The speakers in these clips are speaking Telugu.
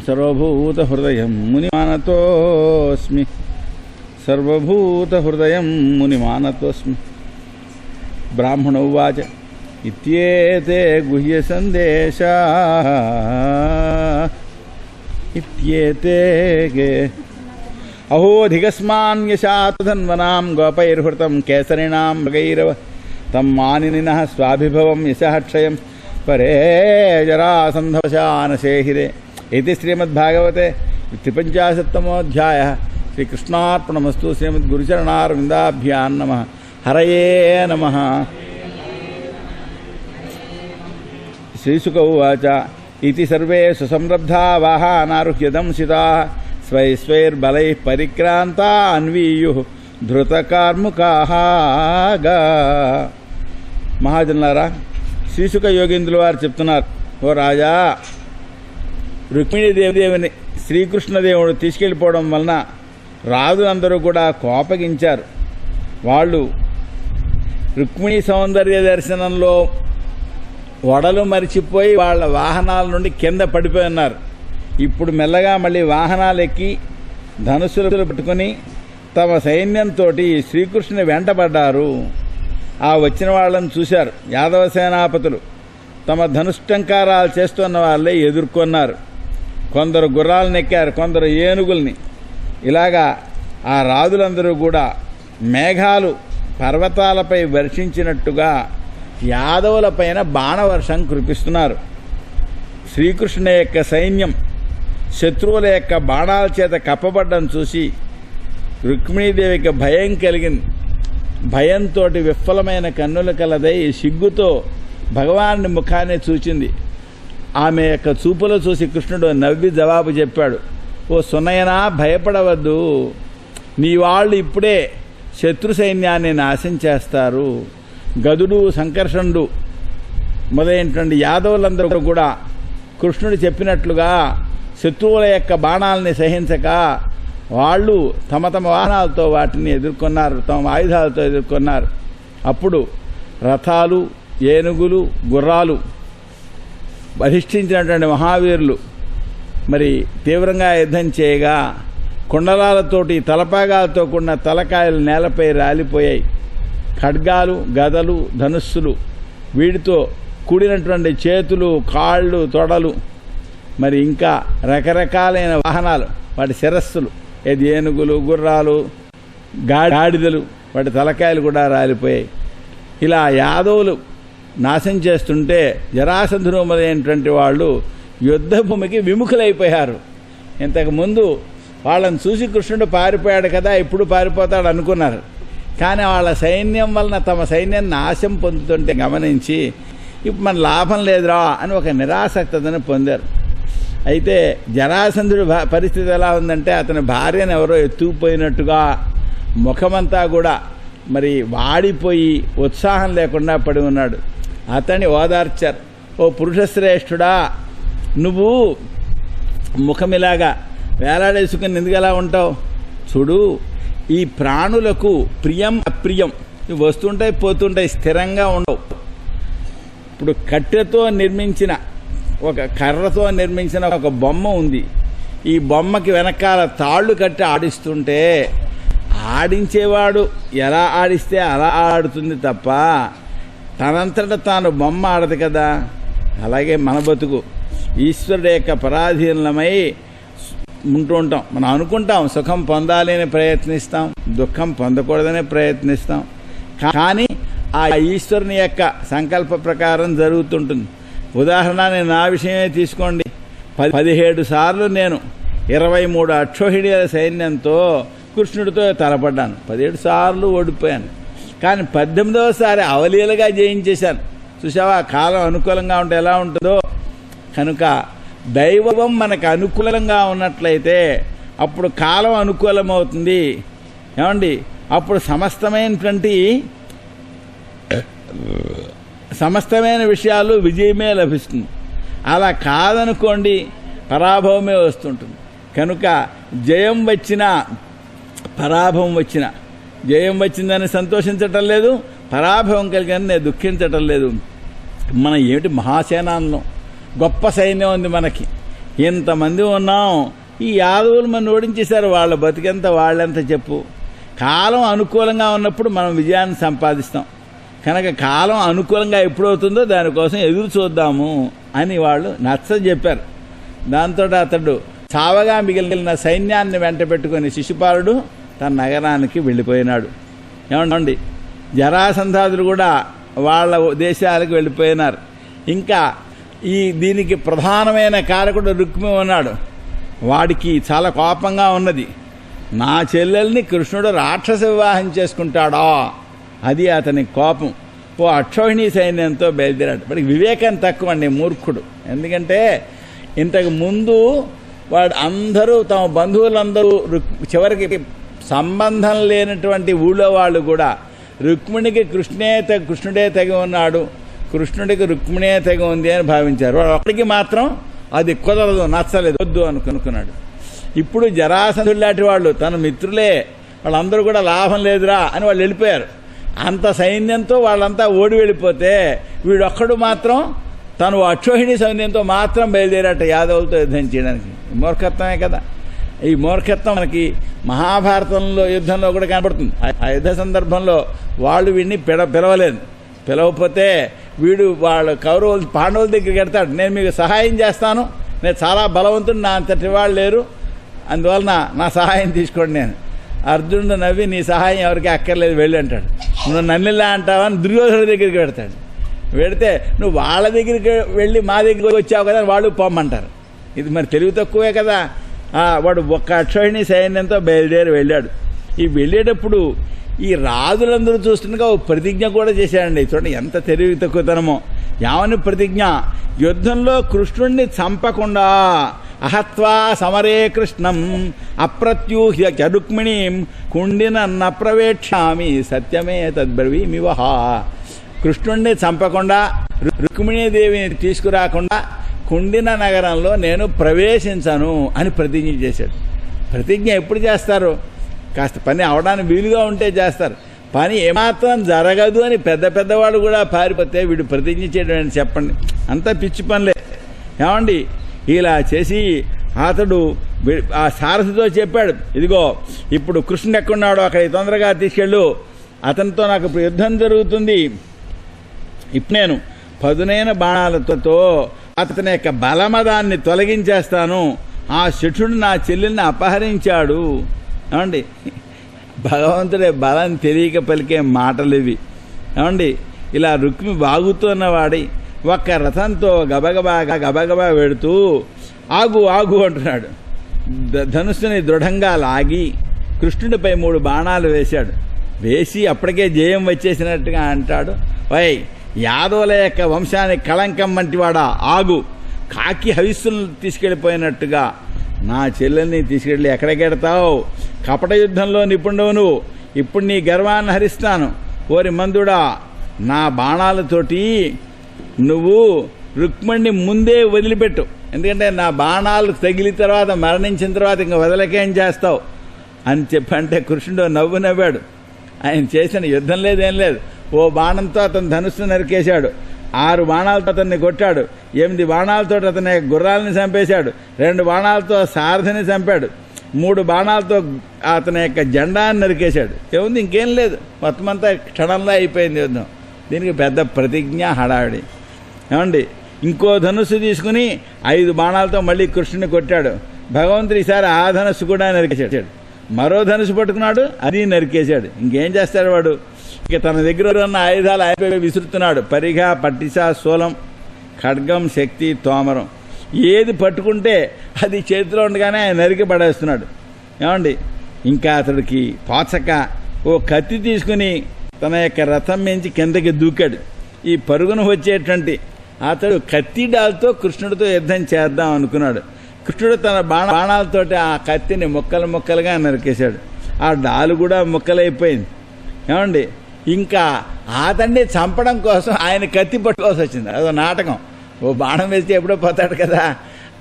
సర్వభూతహృదయం మునిమానతోస్మి సర్వభూతహృదయం మునిమానతోస్మి. బ్రాహ్మణ ఉవాచ ఇత్యేతే గుహ్య సందేశా ఇత్యేతే అహోధిగస్మాన్యశాతధన్వనాం గోపైర్హృతం కేసరిణాం మృగైరవ తం మానినినః స్వాభిభవం యశః క్షయం పరే జరాసంధవశానశేహిరే. ఇది శ్రీమద్భాగవతే 53తమోऽధ్యాయः. శ్రీకృష్ణార్పణమస్తు. శ్రీమద్గురుచరణారవిందాభ్యాం నమః. హరయే నమః. శ్రీశుక ఉవాచ ఇతి సర్వే సుసంరబ్ధా వాహనారుహ్య దంసితాః స్వైర్బలైః పరిక్రాంతా అన్వీయుః ధృతకార్ముకాః. మహాజనులారా, శ్రీశుక యోగేంద్రుల వారు చెప్తున్నారు, ఓ రాజా, రుక్మిణీదేవిని శ్రీకృష్ణదేవుడు తీసుకెళ్ళిపోవడం వలన రాజులందరూ కూడా కోపగించారు. వాళ్ళు రుక్మిణీ సౌందర్య దర్శనంలో వడలు మరిచిపోయి వాళ్ళ వాహనాల నుండి కింద పడిపోయి ఉన్నారు. ఇప్పుడు మెల్లగా మళ్ళీ వాహనాలు ఎక్కి ధనుస్సులు పట్టుకుని తమ సైన్యంతో శ్రీకృష్ణుని వెంటబడ్డారు. ఆ వచ్చిన వాళ్ళని చూశారు. యాదవ సేనాపతులు తమ ధనుష్టంకారాలు చేస్తున్న వాళ్ళే ఎదుర్కొన్నారు. కొందరు గుర్రాలను ఎక్కారు, కొందరు ఏనుగుల్ని. ఇలాగా ఆ రాజులందరూ కూడా మేఘాలు పర్వతాలపై వర్షించినట్టుగా యాదవులపైన బాణవర్షం కురిపిస్తున్నారు. శ్రీకృష్ణుని యొక్క సైన్యం శత్రువుల యొక్క బాణాల చేత కప్పబడ్డం చూసి రుక్మిణీదేవికి భయం కలిగింది. భయంతో విఫలమైన కన్నుల కలదై సిగ్గుతో భగవానుని ముఖాన్ని చూచింది. ఆమె యొక్క చూపులో చూసి కృష్ణుడు నవ్వి జవాబు చెప్పాడు, ఓ సునయనా, భయపడవద్దు. నీ వాళ్ళు ఇప్పుడే శత్రు సైన్యాన్ని నాశనం చేస్తారు. గదుడు, సంకర్షణుడు మొదలైనటువంటి యాదవులందరూ కూడా కృష్ణుడు చెప్పినట్లుగా శత్రువుల యొక్క బాణాలని సహించక వాళ్ళు తమ తమ వాహనాలతో వాటిని ఎదుర్కొన్నారు, తమ ఆయుధాలతో ఎదుర్కొన్నారు. అప్పుడు రథాలు, ఏనుగులు, గుర్రాలు అధిష్ఠించినటువంటి మహావీరులు మరి తీవ్రంగా యుద్ధం చేయగా కుండలాలతోటి తలపాగాలతో కూడిన తలకాయలు నేలపై రాలిపోయాయి. ఖడ్గాలు, గదలు, ధనుస్సులు, వీటితో కూడినటువంటి చేతులు, కాళ్ళు, తొడలు, మరి ఇంకా రకరకాలైన వాహనాలు, వాటి శిరస్సులు, ఏనుగులు, గుర్రాలు, గాడిదలు, వాటి తలకాయలు కూడా రాలిపోయాయి. ఇలా యాదవులు నాశనం చేస్తుంటే జరాసంధుడు మొదలైనటువంటి వాళ్ళు యుద్ధభూమికి విముఖులైపోయారు. ఇంతకుముందు వాళ్ళని చూసి కృష్ణుడు పారిపోయాడు కదా, ఇప్పుడు పారిపోతాడు అనుకున్నారు. కానీ వాళ్ళ సైన్యం వలన తమ సైన్యం నాశం పొందుతుంటే గమనించి ఇప్పుడు మన లాభం లేదురా అని ఒక నిరాసక్తతను పొందారు. అయితే జరాసంధుడి పరిస్థితి ఎలా ఉందంటే అతని భార్యను ఎవరో ఎత్తుకుపోయినట్టుగా ముఖమంతా కూడా మరి వాడిపోయి ఉత్సాహం లేకుండా పడి ఉన్నాడు. అతన్ని ఓదార్చారు. ఓ పురుషశ్రేష్ఠుడా, నువ్వు ముఖమిలాగా వేలాడేసుకుని ఎందుకు ఎలా ఉంటావు? చూడు, ఈ ప్రాణులకు ప్రియం అప్రియం ఇవి వస్తుంటాయి, పోతుంటాయి, స్థిరంగా ఉండవు. ఇప్పుడు కట్టెతో నిర్మించిన ఒక కర్రతో నిర్మించిన ఒక బొమ్మ ఉంది. ఈ బొమ్మకి వెనకాల తాళ్ళు కట్టి ఆడిస్తుంటే ఆడించేవాడు ఎలా ఆడిస్తే అలా ఆడుతుంది తప్ప తనంతట తాను బొమ్మ ఆడదు కదా. అలాగే మన బతుకు ఈశ్వరుడు యొక్క పరాధీనమై ఉంటూ ఉంటాం. మనం అనుకుంటాం సుఖం పొందాలి అని ప్రయత్నిస్తాం, దుఃఖం పొందకూడదని ప్రయత్నిస్తాం. కానీ ఆ ఈశ్వరుని యొక్క సంకల్ప ప్రకారం జరుగుతుంటుంది. ఉదాహరణ, నేను నా విషయమే తీసుకోండి. 17 సార్లు నేను 23 అక్షోహిణీల సైన్యంతో కృష్ణుడితో తలపడ్డాను. 17 సార్లు ఓడిపోయాను. కానీ 18వసారి అవలీలగా జయించేశాను. చూసావా, కాలం అనుకూలంగా ఉంటే ఎలా ఉంటుందో. కనుక దైవం మనకు అనుకూలంగా ఉన్నట్లయితే అప్పుడు కాలం అనుకూలమవుతుంది. ఏమండి, అప్పుడు సమస్తమైన విషయాలు విజయమే లభిస్తుంది. అలా కాదనుకోండి, పరాభవమే వస్తుంటుంది. కనుక జయం వచ్చినా పరాభవం వచ్చినా, జయం వచ్చిందని సంతోషించటం లేదు, పరాభవం కలిగని నేను దుఃఖించటం లేదు. మన ఏమిటి మహాసేనాంలో గొప్ప సైన్యం ఉంది మనకి. ఇంతమంది ఉన్నాం, ఈ యాదవులు మన ఓడించేశారు, వాళ్ళ బతికెంత వాళ్ళెంత చెప్పు. కాలం అనుకూలంగా ఉన్నప్పుడు మనం విజయాన్ని సంపాదిస్తాం కనుక కాలం అనుకూలంగా ఎప్పుడవుతుందో దానికోసం ఎదురు చూద్దాము అని వాళ్ళు నచ్చ చెప్పారు. దాంతో అతడు చావగా మిగిలిన సైన్యాన్ని వెంట పెట్టుకుని శిశుపాలుడు తన నగరానికి వెళ్ళిపోయినాడు. ఏమండి, జరాసంధాదులు కూడా వాళ్ళ దేశాలకు వెళ్ళిపోయినారు. ఇంకా దీనికి ప్రధానమైన కారకుడు రుక్మి ఉన్నాడు. వాడికి చాలా కోపంగా ఉన్నది. నా చెల్లెల్ని కృష్ణుడు రాక్షస వివాహం చేసుకుంటాడా, అది అతని కోపం. ఓ అక్షోహిణీ సైన్యంతో బయలుదేరాడు. వాడికి వివేకం తక్కువ అండి, మూర్ఖుడు. ఎందుకంటే ఇంతకు ముందు వాడు అందరూ తమ బంధువులందరూ చివరికి సంబంధం లేనటువంటి ఊళ్ళో వాళ్ళు కూడా రుక్మిణికి కృష్ణుడే తెగ ఉన్నాడు, కృష్ణుడికి రుక్మిణే తెగ ఉంది అని భావించారు. వాడు అప్పటికి మాత్రం అది కుదరదు, నచ్చలేదు, వద్దు అనుకున్నాడు. ఇప్పుడు జరాసంధుడు లాంటి వాళ్ళు తన మిత్రులే, వాళ్ళందరూ కూడా లాభం లేదురా అని వాళ్ళు వెళ్ళిపోయారు. అంత సైన్యంతో వాళ్ళంతా ఓడి వెళ్ళిపోతే వీడొక్కడు మాత్రం తను అక్షోహిణి సైన్యంతో మాత్రం బయలుదేరాట యాదవులతో యుద్ధం చేయడానికి. మూర్ఖత్వమే కదా. ఈ మూర్ఖత్వం మనకి మహాభారతంలో యుద్ధంలో కూడా కనబడుతుంది. ఆ యుద్ధ సందర్భంలో వాళ్ళు వీడిని పిలవలేదు. పిలవకపోతే వీడు వాళ్ళ కౌరవులు పాండవుల దగ్గరికి వెళ్తాడు, నేను మీకు సహాయం చేస్తాను, నేను చాలా బలవంతుడు, నా అంతటి వాళ్ళు లేరు, అందువలన నా సహాయం తీసుకోండి. నేను అర్జునుడు నవ్వి నీ సహాయం ఎవరికి అక్కర్లేదు వెళ్ళి అంటాడు. నువ్వు నన్నిలా అంటావని దుర్యోధనుడి దగ్గరికి పెడతాడు. పెడితే నువ్వు వాళ్ళ దగ్గరికి వెళ్ళి మా దగ్గరికి వచ్చావు కదా వాళ్ళు పొమ్మంటారు. ఇది మరి తెలివి తక్కువే కదా. వాడు ఒక్క అక్షోహిణి సైన్యంతో బయలుదేరి వెళ్ళాడు. ఈ వెళ్ళేటప్పుడు ఈ రాజులందరూ చూస్తుండగా ఓ ప్రతిజ్ఞ కూడా చేశాడండి. చూడండి ఎంత తెలివి తక్కువతనమో. యావని ప్రతిజ్ఞ, యుద్ధంలో కృష్ణుణ్ణి చంపకుండా అహత్వా సమరే కృష్ణం అప్రత్యూహ్య రుక్మిణీం కుండిన నప్రవేక్షామి సత్యమే తద్బ్రవీమివహ. కృష్ణుణ్ణి చంపకుండా రుక్మిణీదేవిని తీసుకురాకుండా కుండిన నగరంలో నేను ప్రవేశించను అని ప్రతిజ్ఞ చేశాడు. ప్రతిజ్ఞ ఎప్పుడు చేస్తారు? కాస్త పని అవడానికి వీలుగా ఉంటే చేస్తారు. పని ఏమాత్రం జరగదు అని పెద్దవాళ్ళు కూడా పారిపోతే వీడు ప్రతిజ్ఞ చేయడం అని చెప్పండి. అంతా పిచ్చి పనులే. ఏమండి, ఇలా చేసి అతడు ఆ సారథితో చెప్పాడు, ఇదిగో ఇప్పుడు కృష్ణుడు ఎక్కడున్నాడో అక్కడికి తొందరగా తీసుకెళ్ళు, అతనితో నాకు ఇప్పుడు యుద్ధం జరుగుతుంది, ఇప్పుడు నేను పదునైన బాణాలతో అతని యొక్క బలమదాన్ని తొలగించేస్తాను, ఆ శఠుడు నా చెల్లెల్ని అపహరించాడు. ఏమండి, భగవంతుడే బలం తెలియక పలికే మాటలు ఇవి. ఏమండి, ఇలా రుక్మి బాగుతున్నవాడి ఒక్క రథంతో గబగబా వెడుతూ ఆగు అంటున్నాడు. ధనుస్సుని దృఢంగా లాగి కృష్ణుడిపై 3 బాణాలు వేశాడు. వేసి అప్పటికే జయం వచ్చేసినట్టుగా అంటాడు, వై యాదవుల యొక్క వంశానికి కళంకం వంటివాడా, ఆగు, కాకి హవిస్సులను తీసుకెళ్ళిపోయినట్టుగా నా చెల్లెల్ని తీసుకెళ్ళి ఎక్కడికెడతావు? కపట యుద్ధంలో నిపుణుడు నువ్వు, ఇప్పుడు నీ గర్వాన్ని హరిస్తాను. ఓరి మందుడా, నా బాణాలతోటి నువ్వు రుక్మిణిని ముందే వదిలిపెట్టు, ఎందుకంటే నా బాణాలు తగిలిన తర్వాత మరణించిన తర్వాత ఇంకా వదలకేం చేస్తావు అని చెప్పంటే కృష్ణుడు నవ్వాడు. ఆయన చేసిన యుద్ధం లేదేం లేదు. ఓ బాణంతో అతను ధనుస్సు నరికేశాడు, 6 బాణాలతో అతన్ని కొట్టాడు, 8 బాణాలతో అతని గుర్రాలని చంపేశాడు, 2 బాణాలతో సారథిని చంపాడు, 3 బాణాలతో అతని యొక్క జెండాన్ని నరికేశాడు. ఏముంది, ఇంకేం లేదు, మొత్తం అంతా క్షణంలో అయిపోయింది యుద్ధం. దీనికి పెద్ద ప్రతిజ్ఞ హడావిడి. ఏమండి, ఇంకో ధనుస్సు తీసుకుని 5 బాణాలతో మళ్ళీ కృష్ణుని కొట్టాడు. భగవంతుడు ఈసారి ఆ ధనుస్సు కూడా నరికేశాడు. మరో ధనుసు పట్టుకున్నాడు, అది నరికేశాడు. ఇంకేం చేస్తాడు వాడు? ఇక తన దగ్గర ఉన్న ఆయుధాలు ఆయన విసురుతున్నాడు. పరిఘ, పట్టిస, శూలం, ఖడ్గం, శక్తి, తోమరం, ఏది పట్టుకుంటే అది చేతిలో ఉండగానే ఆయన నరికి పడేస్తున్నాడు. ఏమండి, ఇంకా అతడికి పోచక ఓ కత్తి తీసుకుని తన యొక్క రథం మించి కిందకి దూకాడు. ఈ పరుగును వచ్చేటువంటి అతడు కత్తి డాల్తో కృష్ణుడితో యుద్ధం చేద్దాం అనుకున్నాడు. కృష్ణుడు తన బాణాలతోటి ఆ కత్తిని ముక్కలుగా నరికేశాడు. ఆ డాలు కూడా ముక్కలైపోయింది. ఏమండి, ఇంకా అతన్ని చంపడం కోసం ఆయన కత్తి పట్టుకోవాల్సి వచ్చింది. అదో నాటకం. ఓ బాణం వేస్తే ఎప్పుడో పోతాడు కదా,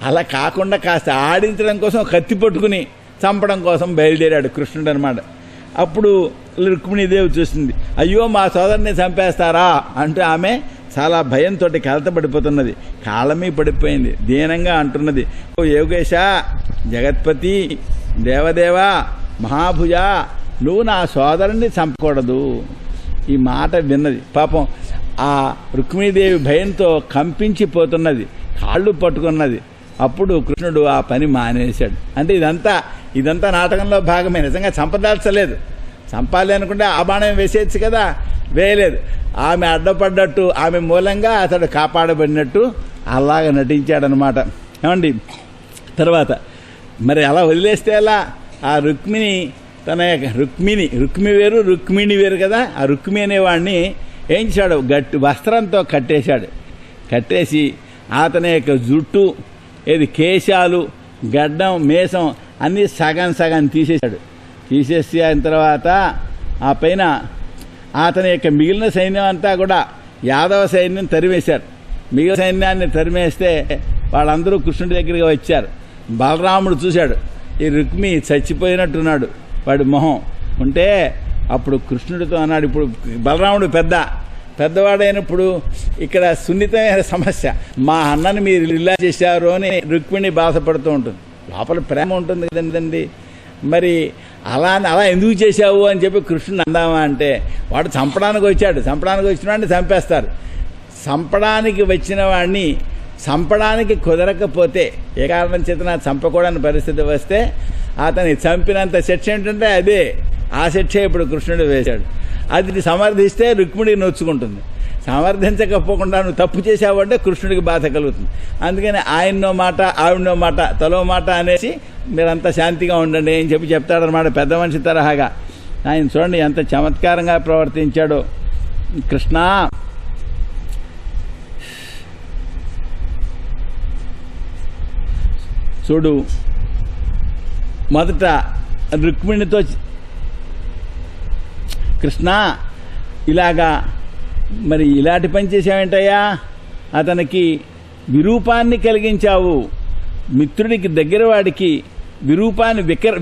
అలా కాకుండా కాస్త ఆడించడం కోసం కత్తి పట్టుకుని చంపడం కోసం బయలుదేరాడు కృష్ణుడు అనమాట. అప్పుడు రుక్మిణీదేవి చూసింది. అయ్యో, మా సోదరుని చంపేస్తారా అంటూ ఆమె చాలా భయంతో కలతపడిపోతున్నది, కాళ్ళమీ పడిపోయింది, దీనంగా అంటున్నది, ఓ యోగేశ, జగత్పతి, దేవదేవా, మహాభుజ, నువ్వు నా సోదరుణ్ణి చంపకూడదు. ఈ మాట విన్నది. పాపం ఆ రుక్మిణీదేవి భయంతో కంపించిపోతున్నది, కాళ్ళు పట్టుకున్నది. అప్పుడు కృష్ణుడు ఆ పని మానేశాడు. అంటే ఇదంతా నాటకంలో భాగమే. నిజంగా చంపదాల్చలేదు. చంపాలి అనుకుంటే ఆ బాణం వేసేయచ్చు కదా, వేయలేదు. ఆమె అడ్డపడ్డట్టు, ఆమె మూలంగా అతడు కాపాడబడినట్టు అలాగ నటించాడనమాట. ఏమండి, తర్వాత మరి అలా వదిలేస్తే ఎలా? ఆ రుక్మిణి తన రుక్మి వేరు రుక్మిణి వేరు కదా. ఆ రుక్మి అనేవాడిని ఏం చేశాడు, గట్టి వస్త్రంతో కట్టేసి అతని యొక్క జుట్టు, కేశాలు, గడ్డం, మేసం అన్నీ సగం తీసేసి అయిన తర్వాత ఆ పైన అతని యొక్క మిగిలిన సైన్యం అంతా కూడా యాదవ సైన్యం తరిమేశారు. మిగిలిన సైన్యాన్ని తరిమేస్తే వాళ్ళందరూ కృష్ణుడి దగ్గరికి వచ్చారు. బలరాముడు చూశాడు, ఈ రుక్మి చచ్చిపోయినట్టున్నాడు వాడి మొహం ఉంటే. అప్పుడు కృష్ణుడితో అన్నాడు, ఇప్పుడు బలరాముడు పెద్దవాడైనప్పుడు ఇక్కడ సున్నితమైన సమస్య, మా అన్నని మీరు ఇలా చేశారు అని రుక్మిణి బాధపడుతూ ఉంటుంది. లోపల ప్రేమ ఉంటుంది కదండి. మరి అలా ఎందుకు చేశావు అని చెప్పి కృష్ణుడు అందామా అంటే, వాడు చంపడానికి వచ్చిన వాడిని చంపేస్తారు. చంపడానికి వచ్చిన వాడిని చంపడానికి కుదరకపోతే, ఏ కారణం చేత చంపకూడని పరిస్థితి వస్తే అతన్ని చంపినంత శిక్ష ఏంటంటే అదే. ఆ శిక్ష ఇప్పుడు కృష్ణుడు వేశాడు. అది సమర్థిస్తే రుక్మిణి నొచ్చుకుంటుంది, సమర్థించకపోకుండా నువ్వు తప్పు చేసావంటే కృష్ణుడికి బాధ కలుగుతుంది. అందుకని ఆయన్నో మాట ఆవిడనో మాట తలో మాట అనేసి మీరంతా శాంతిగా ఉండండి అని చెప్తాడనమాట, పెద్ద మనిషి తరహాగా. ఆయన చూడండి ఎంత చమత్కారంగా ప్రవర్తించాడో. కృష్ణ, చూడు, మొదట రుక్మిణితో, కృష్ణ ఇలాగా మరి ఇలాంటి పని చేసావేంటయ్యా, అతనికి విరూపాన్ని కలిగించావు, మిత్రుడికి దగ్గర వాడికి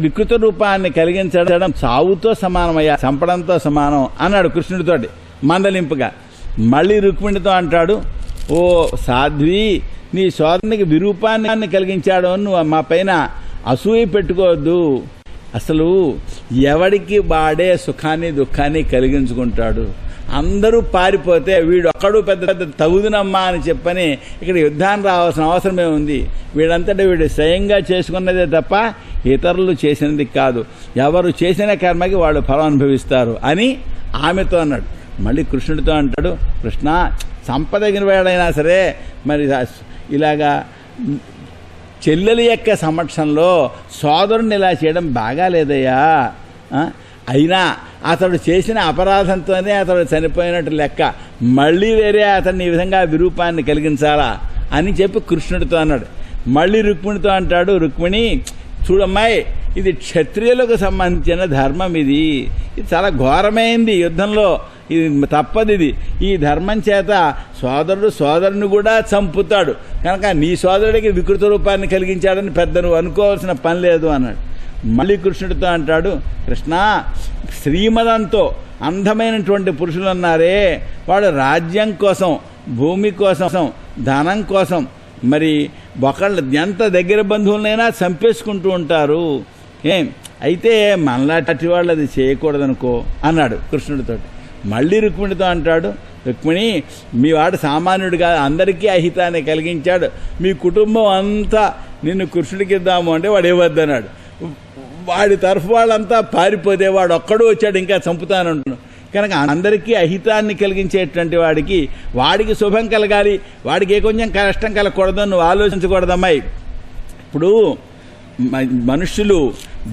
వికృత రూపాన్ని కలిగించడం చావుతో సమానమయ్యా, చంపడంతో సమానం అన్నాడు కృష్ణుడితోటి మందలింపుగా. మళ్ళీ రుక్మిణితో అంటాడు, ఓ సాధ్వి, నీ సోదరునికి విరూపాన్ని కలిగించాడు, నువ్వు మా పైన అసూయ పెట్టుకోవద్దు. అసలు ఎవడికి వాడే సుఖాన్ని దుఃఖాన్ని కలిగించుకుంటాడు. అందరూ పారిపోతే వీడు ఒక్కడు పెద్ద తగుదునమ్మా అని చెప్పని ఇక్కడ యుద్ధాన్ని రావాల్సిన అవసరమే ఉంది. వీడంతటా వీడు స్వయంగా చేసుకున్నదే తప్ప ఇతరులు చేసినది కాదు. ఎవరు చేసిన కర్మకి వాళ్ళు ఫలం అనుభవిస్తారు అని ఆమెతో అన్నాడు. మళ్ళీ కృష్ణుడితో అంటాడు, కృష్ణ, సంపదగిన వాడైనా సరే మరి ఇలాగా చెల్లెలి యొక్క సమక్షంలో సోదరుని ఇలా చేయడం బాగాలేదయ్యా. అయినా అతడు చేసిన అపరాధంతోనే అతడు చనిపోయినట్టు లెక్క, మళ్ళీ వేరే అతన్ని ఈ విధంగా విరూపాన్ని కలిగించాలా అని చెప్పి కృష్ణుడితో అన్నాడు. మళ్ళీ రుక్మిణితో అంటాడు, రుక్మిణి, చూడమ్మాయి, ఇది క్షత్రియులకు సంబంధించిన ధర్మం, ఇది చాలా ఘోరమైంది యుద్ధంలో, ఇది తప్పదు. ఈ ధర్మం చేత సోదరుని కూడా చంపుతాడు కనుక నీ సోదరుడికి వికృత రూపాన్ని కలిగించాడని పెద్ద నువ్వు అనుకోవాల్సిన పని లేదు అన్నాడు. మళ్ళీ కృష్ణుడితో అంటాడు, కృష్ణ, శ్రీమదంతో అందమైనటువంటి పురుషులు ఉన్నారే, వాడు రాజ్యం కోసం, భూమి కోసం, ధనం కోసం మరి ఒకళ్ళు ఎంత దగ్గర బంధువులనైనా చంపేసుకుంటూ ఉంటారు. అయితే మనలాంటి వాళ్ళు అది చేయకూడదనుకో అన్నాడు కృష్ణుడితో. మళ్ళీ రుక్మిణితో అంటాడు, రుక్మిణి, మీ వాడు సామాన్యుడిగా అందరికీ అహితాన్ని కలిగించాడు, మీ కుటుంబం అంతా నిన్ను కృష్ణుడికి ఇద్దాము అంటే వాడు ఇవ్వద్దన్నాడు. వాడి తరఫు వాళ్ళంతా పారిపోతే వాడు ఒక్కడు వచ్చాడు ఇంకా చంపుతానంటున్నాడు. కనుక అందరికీ అహితాన్ని కలిగించేటువంటి వాడికి శుభం కలగాలి, వాడికి ఏ కొంచెం కష్టం కలగకూడదని నువ్వు ఆలోచించకూడదమ్మాయి. ఇప్పుడు మనుష్యులు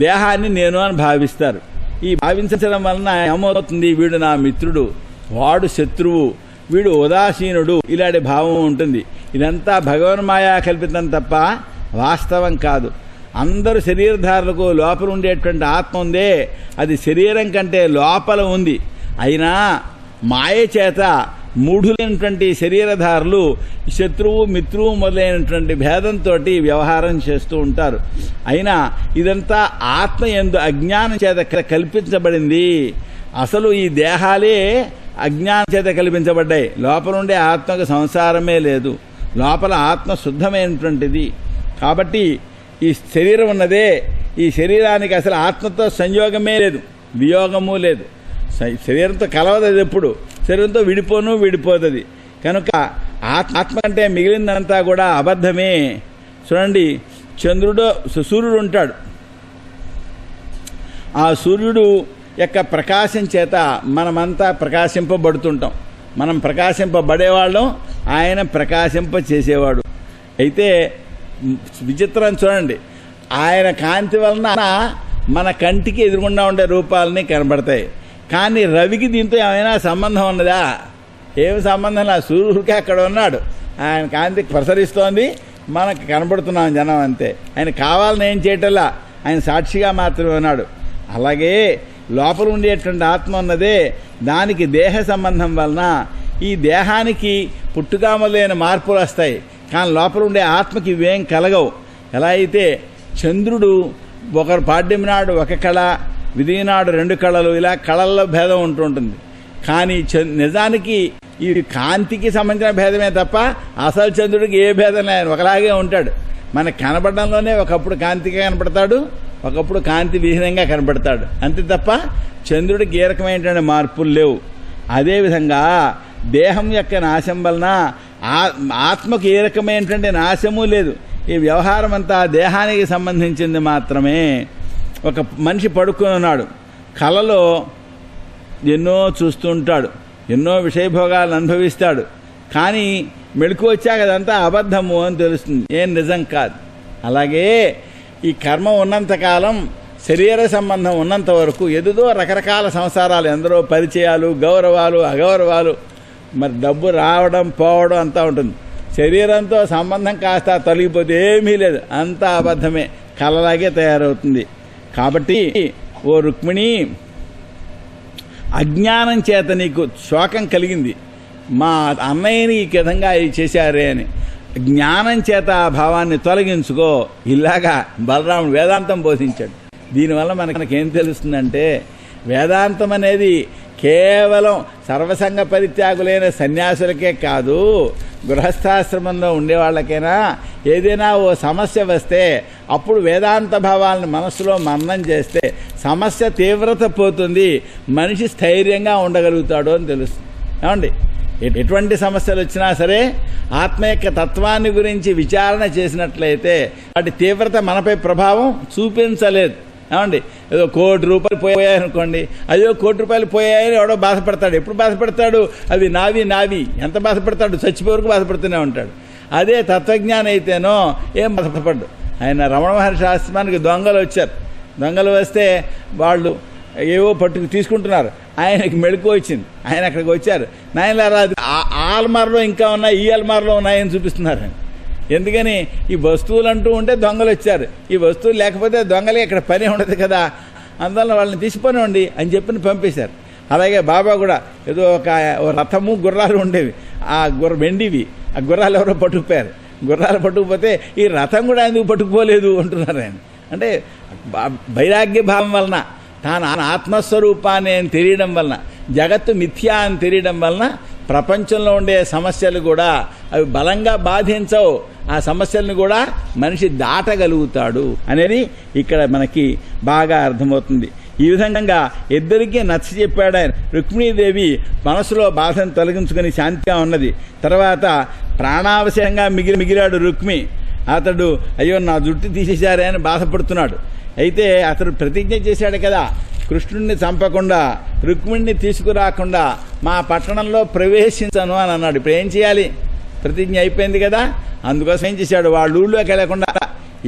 దేహాన్ని నేను అని భావిస్తారు. ఈ భావించడం వలన ఏమవుతుంది, వీడు నా మిత్రుడు, వాడు శత్రువు, వీడు ఉదాసీనుడు, ఇలాంటి భావం ఉంటుంది. ఇదంతా భగవన్మాయా కల్పితం తప్ప వాస్తవం కాదు. అందరు శరీరధారులకు లోపల ఉండేటువంటి ఆత్మ ఉందే, అది శరీరం కంటే లోపల ఉంది. అయినా మాయ చేత మూఢులైనటువంటి శరీరధారులు శత్రువు మిత్రువు మొదలైనటువంటి భేదంతో వ్యవహారం చేస్తూ ఉంటారు. అయినా ఇదంతా ఆత్మ యందు అజ్ఞానం చేత కల్పించబడింది. అసలు ఈ దేహాలే అజ్ఞానం చేత కల్పించబడ్డాయి. లోపల ఉండే ఆత్మకు సంసారమే లేదు, లోపల ఆత్మ శుద్ధమైనటువంటిది. కాబట్టి ఈ శరీరం ఉన్నదే, ఈ శరీరానికి అసలు ఆత్మతో సంయోగమే లేదు, వియోగము లేదు. శరీరంతో కలవదు ఎప్పుడు, శరీరంతో విడిపోతుంది. కనుక ఆత్మ కంటే మిగిలిందంతా కూడా అబద్ధమే. చూడండి, సూర్యుడు ఉంటాడు. ఆ సూర్యుడు యొక్క ప్రకాశం చేత మనమంతా ప్రకాశింపబడుతుంటాం. మనం ప్రకాశింపబడేవాళ్ళం, ఆయన ప్రకాశింప చేసేవాడు. అయితే విచిత్రం చూడండి, ఆయన కాంతి వలన మన కంటికి ఎదురుగుండా ఉండే రూపాలని కనబడతాయి. కానీ రవికి దీంతో ఏమైనా సంబంధం ఉన్నదా? ఏమి సంబంధం లేదు. సూర్యుడికి అక్కడ ఉన్నాడు, ఆయన కాంతి ప్రసరిస్తోంది, మనకు కనబడుతున్నాం జనం, అంతే. ఆయన కావాలని ఏం చేయటంలా, ఆయన సాక్షిగా మాత్రమే ఉన్నాడు. అలాగే లోపల ఉండేటువంటి ఆత్మ ఉన్నదే, దానికి దేహ సంబంధం వలన ఈ దేహానికి పుట్టుక మొదలైన మార్పులు వస్తాయి. కానీ లోపల ఉండే ఆత్మకి ఇవేం కలగవు. ఎలా అయితే చంద్రుడు ఒకరు పాడ్యం నాడు ఒక కళ, విధి నాడు 2 కళలు, ఇలా కళల్లో భేదం ఉంటుంటుంది. కానీ నిజానికి ఈ కాంతికి సంబంధించిన భేదమే తప్ప అసలు చంద్రుడికి ఏ భేదం లేదు, ఒకలాగే ఉంటాడు. మనకు కనబడంలోనే ఒకప్పుడు కాంతిగా కనపడతాడు, ఒకప్పుడు కాంతి విహీనంగా కనపడతాడు, అంతే తప్ప చంద్రుడికి ఏ రకమైనటువంటి మార్పులు లేవు. అదేవిధంగా దేహం యొక్క నాశం వలన ఆత్మకు ఏ రకమైనటువంటి నాశము లేదు. ఈ వ్యవహారం అంతా దేహానికి సంబంధించింది మాత్రమే. ఒక మనిషి పడుకుని ఉన్నాడు, కలలో ఎన్నో చూస్తూ ఉంటాడు, ఎన్నో విషయభోగాలను అనుభవిస్తాడు. కానీ మెళుకు వచ్చాక అదంతా అబద్ధము అని తెలుస్తుంది, ఏం నిజం కాదు. అలాగే ఈ కర్మ ఉన్నంతకాలం, శరీర సంబంధం ఉన్నంత వరకు ఏదో రకరకాల సంసారాలు, ఎందరో పరిచయాలు, గౌరవాలు, అగౌరవాలు, మరి డబ్బు రావడం పోవడం అంతా ఉంటుంది. శరీరంతో సంబంధం కాస్త తొలగిపోతే ఏమీ లేదు, అంతా అబద్ధమే, కలలాగే తయారవుతుంది. కాబట్టి ఓ రుక్మిణి, అజ్ఞానం చేత నీకు శోకం కలిగింది, మా అన్నయ్యని ఈ విధంగా చేశారే అని. జ్ఞానం చేత ఆ భావాన్ని తొలగించుకో. ఇలాగా బలరాముడు వేదాంతం బోధించాడు. దీనివల్ల మనకేం తెలుస్తుందంటే, వేదాంతం అనేది కేవలం సర్వసంగ పరిత్యాగులైన సన్యాసులకే కాదు, గృహస్థాశ్రమంలో ఉండేవాళ్ళకైనా ఏదైనా ఓ సమస్య వస్తే అప్పుడు వేదాంత భావాలను మనస్సులో మననం చేస్తే సమస్య తీవ్రత పోతుంది, మనిషి స్థైర్యంగా ఉండగలుగుతాడు అని తెలుస్తుంది. ఏమండి, ఎటువంటి సమస్యలు వచ్చినా సరే ఆత్మ యొక్క తత్వాన్ని గురించి విచారణ చేసినట్లయితే వాటి తీవ్రత మనపై ప్రభావం చూపించలేదు. ఏమండి, ఏదో 1 కోటి రూపాయలు పోయాయనుకోండి, అయ్యో 1 కోటి రూపాయలు పోయాయని ఎవడో బాధపడతాడు. ఎప్పుడు బాధపడతాడు? అవి నావి ఎంత బాధపడతాడు? చచ్చిపోయే వరకు బాధపడుతూనే ఉంటాడు. అదే తత్వజ్ఞానం అయితేనో ఏం బాధపడ్డు. ఆయన రమణ మహర్షి ఆశ్రమానికి దొంగలు వచ్చారు. దొంగలు వస్తే వాళ్ళు ఏవో పట్టుకు తీసుకుంటున్నారు. ఆయనకి మెళుకు వచ్చింది. ఆయన అక్కడికి వచ్చారు. నాయనలారా, ఆ అల్మార్లో ఇంకా ఉన్నాయి, ఈ అల్మార్లో ఉన్నాయని చూపిస్తున్నారు. ఎందుకని? ఈ వస్తువులు అంటూ ఉంటే దొంగలు వచ్చారు, ఈ వస్తువులు లేకపోతే దొంగలే ఇక్కడ పని ఉండదు కదా, అందువల్ల వాళ్ళని తీసిపోనివ్వండి అని చెప్పి పంపేశారు. అలాగే బాబా కూడా ఏదో ఒక రథము గుర్రాలు ఉండేవి, ఆ వెండివి, ఆ గుర్రాలు ఎవరో పట్టుకుపోయారు. గుర్రాలు పట్టుకుపోతే ఈ రథం కూడా ఎందుకు పట్టుకుపోలేదు అంటున్నారు ఆయన. అంటే వైరాగ్య భావం వలన, తాను ఆత్మస్వరూపాన్ని అని తెలియడం వలన, జగత్తు మిథ్యా అని తెలియడం వలన ప్రపంచంలో ఉండే సమస్యలు కూడా అవి బలంగా బాధించవు. ఆ సమస్యలను కూడా మనిషి దాటగలుగుతాడు అనేది ఇక్కడ మనకి బాగా అర్థమవుతుంది. ఈ విధంగా ఇద్దరికీ నచ్చ చెప్పాడు ఆయన. రుక్మిణీదేవి మనసులో బాధను తొలగించుకొని శాంతిగా ఉన్నది. తర్వాత ప్రాణావశయంగా మిగిలాడు రుక్మి. అతడు అయ్యో నా జుట్టు తీసేశారే అని బాధపడుతున్నాడు. అయితే అతడు ప్రతిజ్ఞ చేశాడు కదా, కృష్ణుడిని చంపకుండా, రుక్మిణిని తీసుకురాకుండా మా పట్టణంలో ప్రవేశించను అని అన్నాడు. ఇప్పుడు ఏం చేయాలి? ప్రతిజ్ఞ అయిపోయింది కదా, అందుకోసం ఏం చేశాడు, వాళ్ళ ఊళ్ళోకి వెళ్లకుండా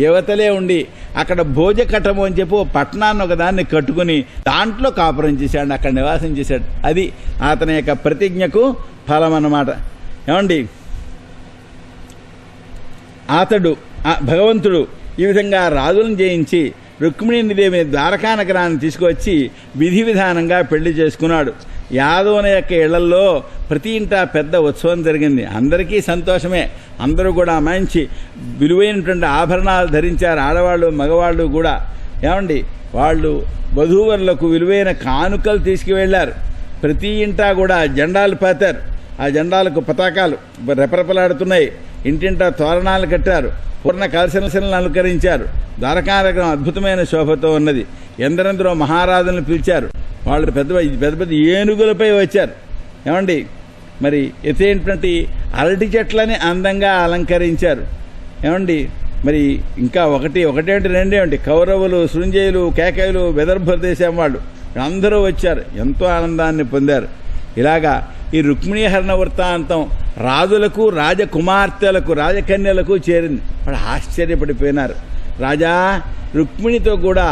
యువతలే ఉండి అక్కడ భోజకటము అని చెప్పి పట్టణాన్ని ఒకదాన్ని కట్టుకుని దాంట్లో కాపురం చేశాడు, అక్కడ నివాసం చేశాడు. అది అతని యొక్క ప్రతిజ్ఞకు ఫలం అన్నమాట. ఏమండి, అతడు భగవంతుడు ఈ విధంగా రాజులను జయించి రుక్మిణీదేవిని ద్వారకా నగరాన్ని తీసుకువచ్చి విధి విధానంగా పెళ్లి చేసుకున్నాడు. యాదవుని యొక్క ఇళ్లలో ప్రతి ఇంటా పెద్ద ఉత్సవం జరిగింది. అందరికీ సంతోషమే. అందరూ కూడా మంచి విలువైనటువంటి ఆభరణాలు ధరించారు, ఆడవాళ్ళు మగవాళ్ళు కూడా. ఏమండి, వాళ్ళు వధూవరులకు విలువైన కానుకలు తీసుకువెళ్లారు. ప్రతి ఇంటా కూడా జెండాలు పాతారు. ఆ జెండాలకు పతాకాలు రెపరెపలాడుతున్నాయి. ఇంటింటా తోరణాలు కట్టారు. పూర్ణ కలశలను అలంకరించారు. ద్వారకానగరం అద్భుతమైన శోభతో ఉన్నది. ఎందరెందరో మహారాజులను పిలిచారు. వాళ్ళు పెద్ద పెద్ద ఏనుగులపై వచ్చారు. ఏమండి, మరి ఎత్తైనటువంటి అరటి చెట్లని అందంగా అలంకరించారు. ఏమండి, మరి ఇంకా ఒకటేంటి రెండేంటి, కౌరవులు, శృంజయులు, కేకయులు, విదర్భ దేశం వాళ్ళు అందరూ వచ్చారు. ఎంతో ఆనందాన్ని పొందారు. ఇలాగా ఈ రుక్మిణీహరణ వృత్తాంతం రాజులకు, రాజకుమార్తెలకు, రాజకన్యలకు చేరింది. వాళ్ళు ఆశ్చర్యపడిపోయినారు. రాజా, రుక్మిణితో కూడా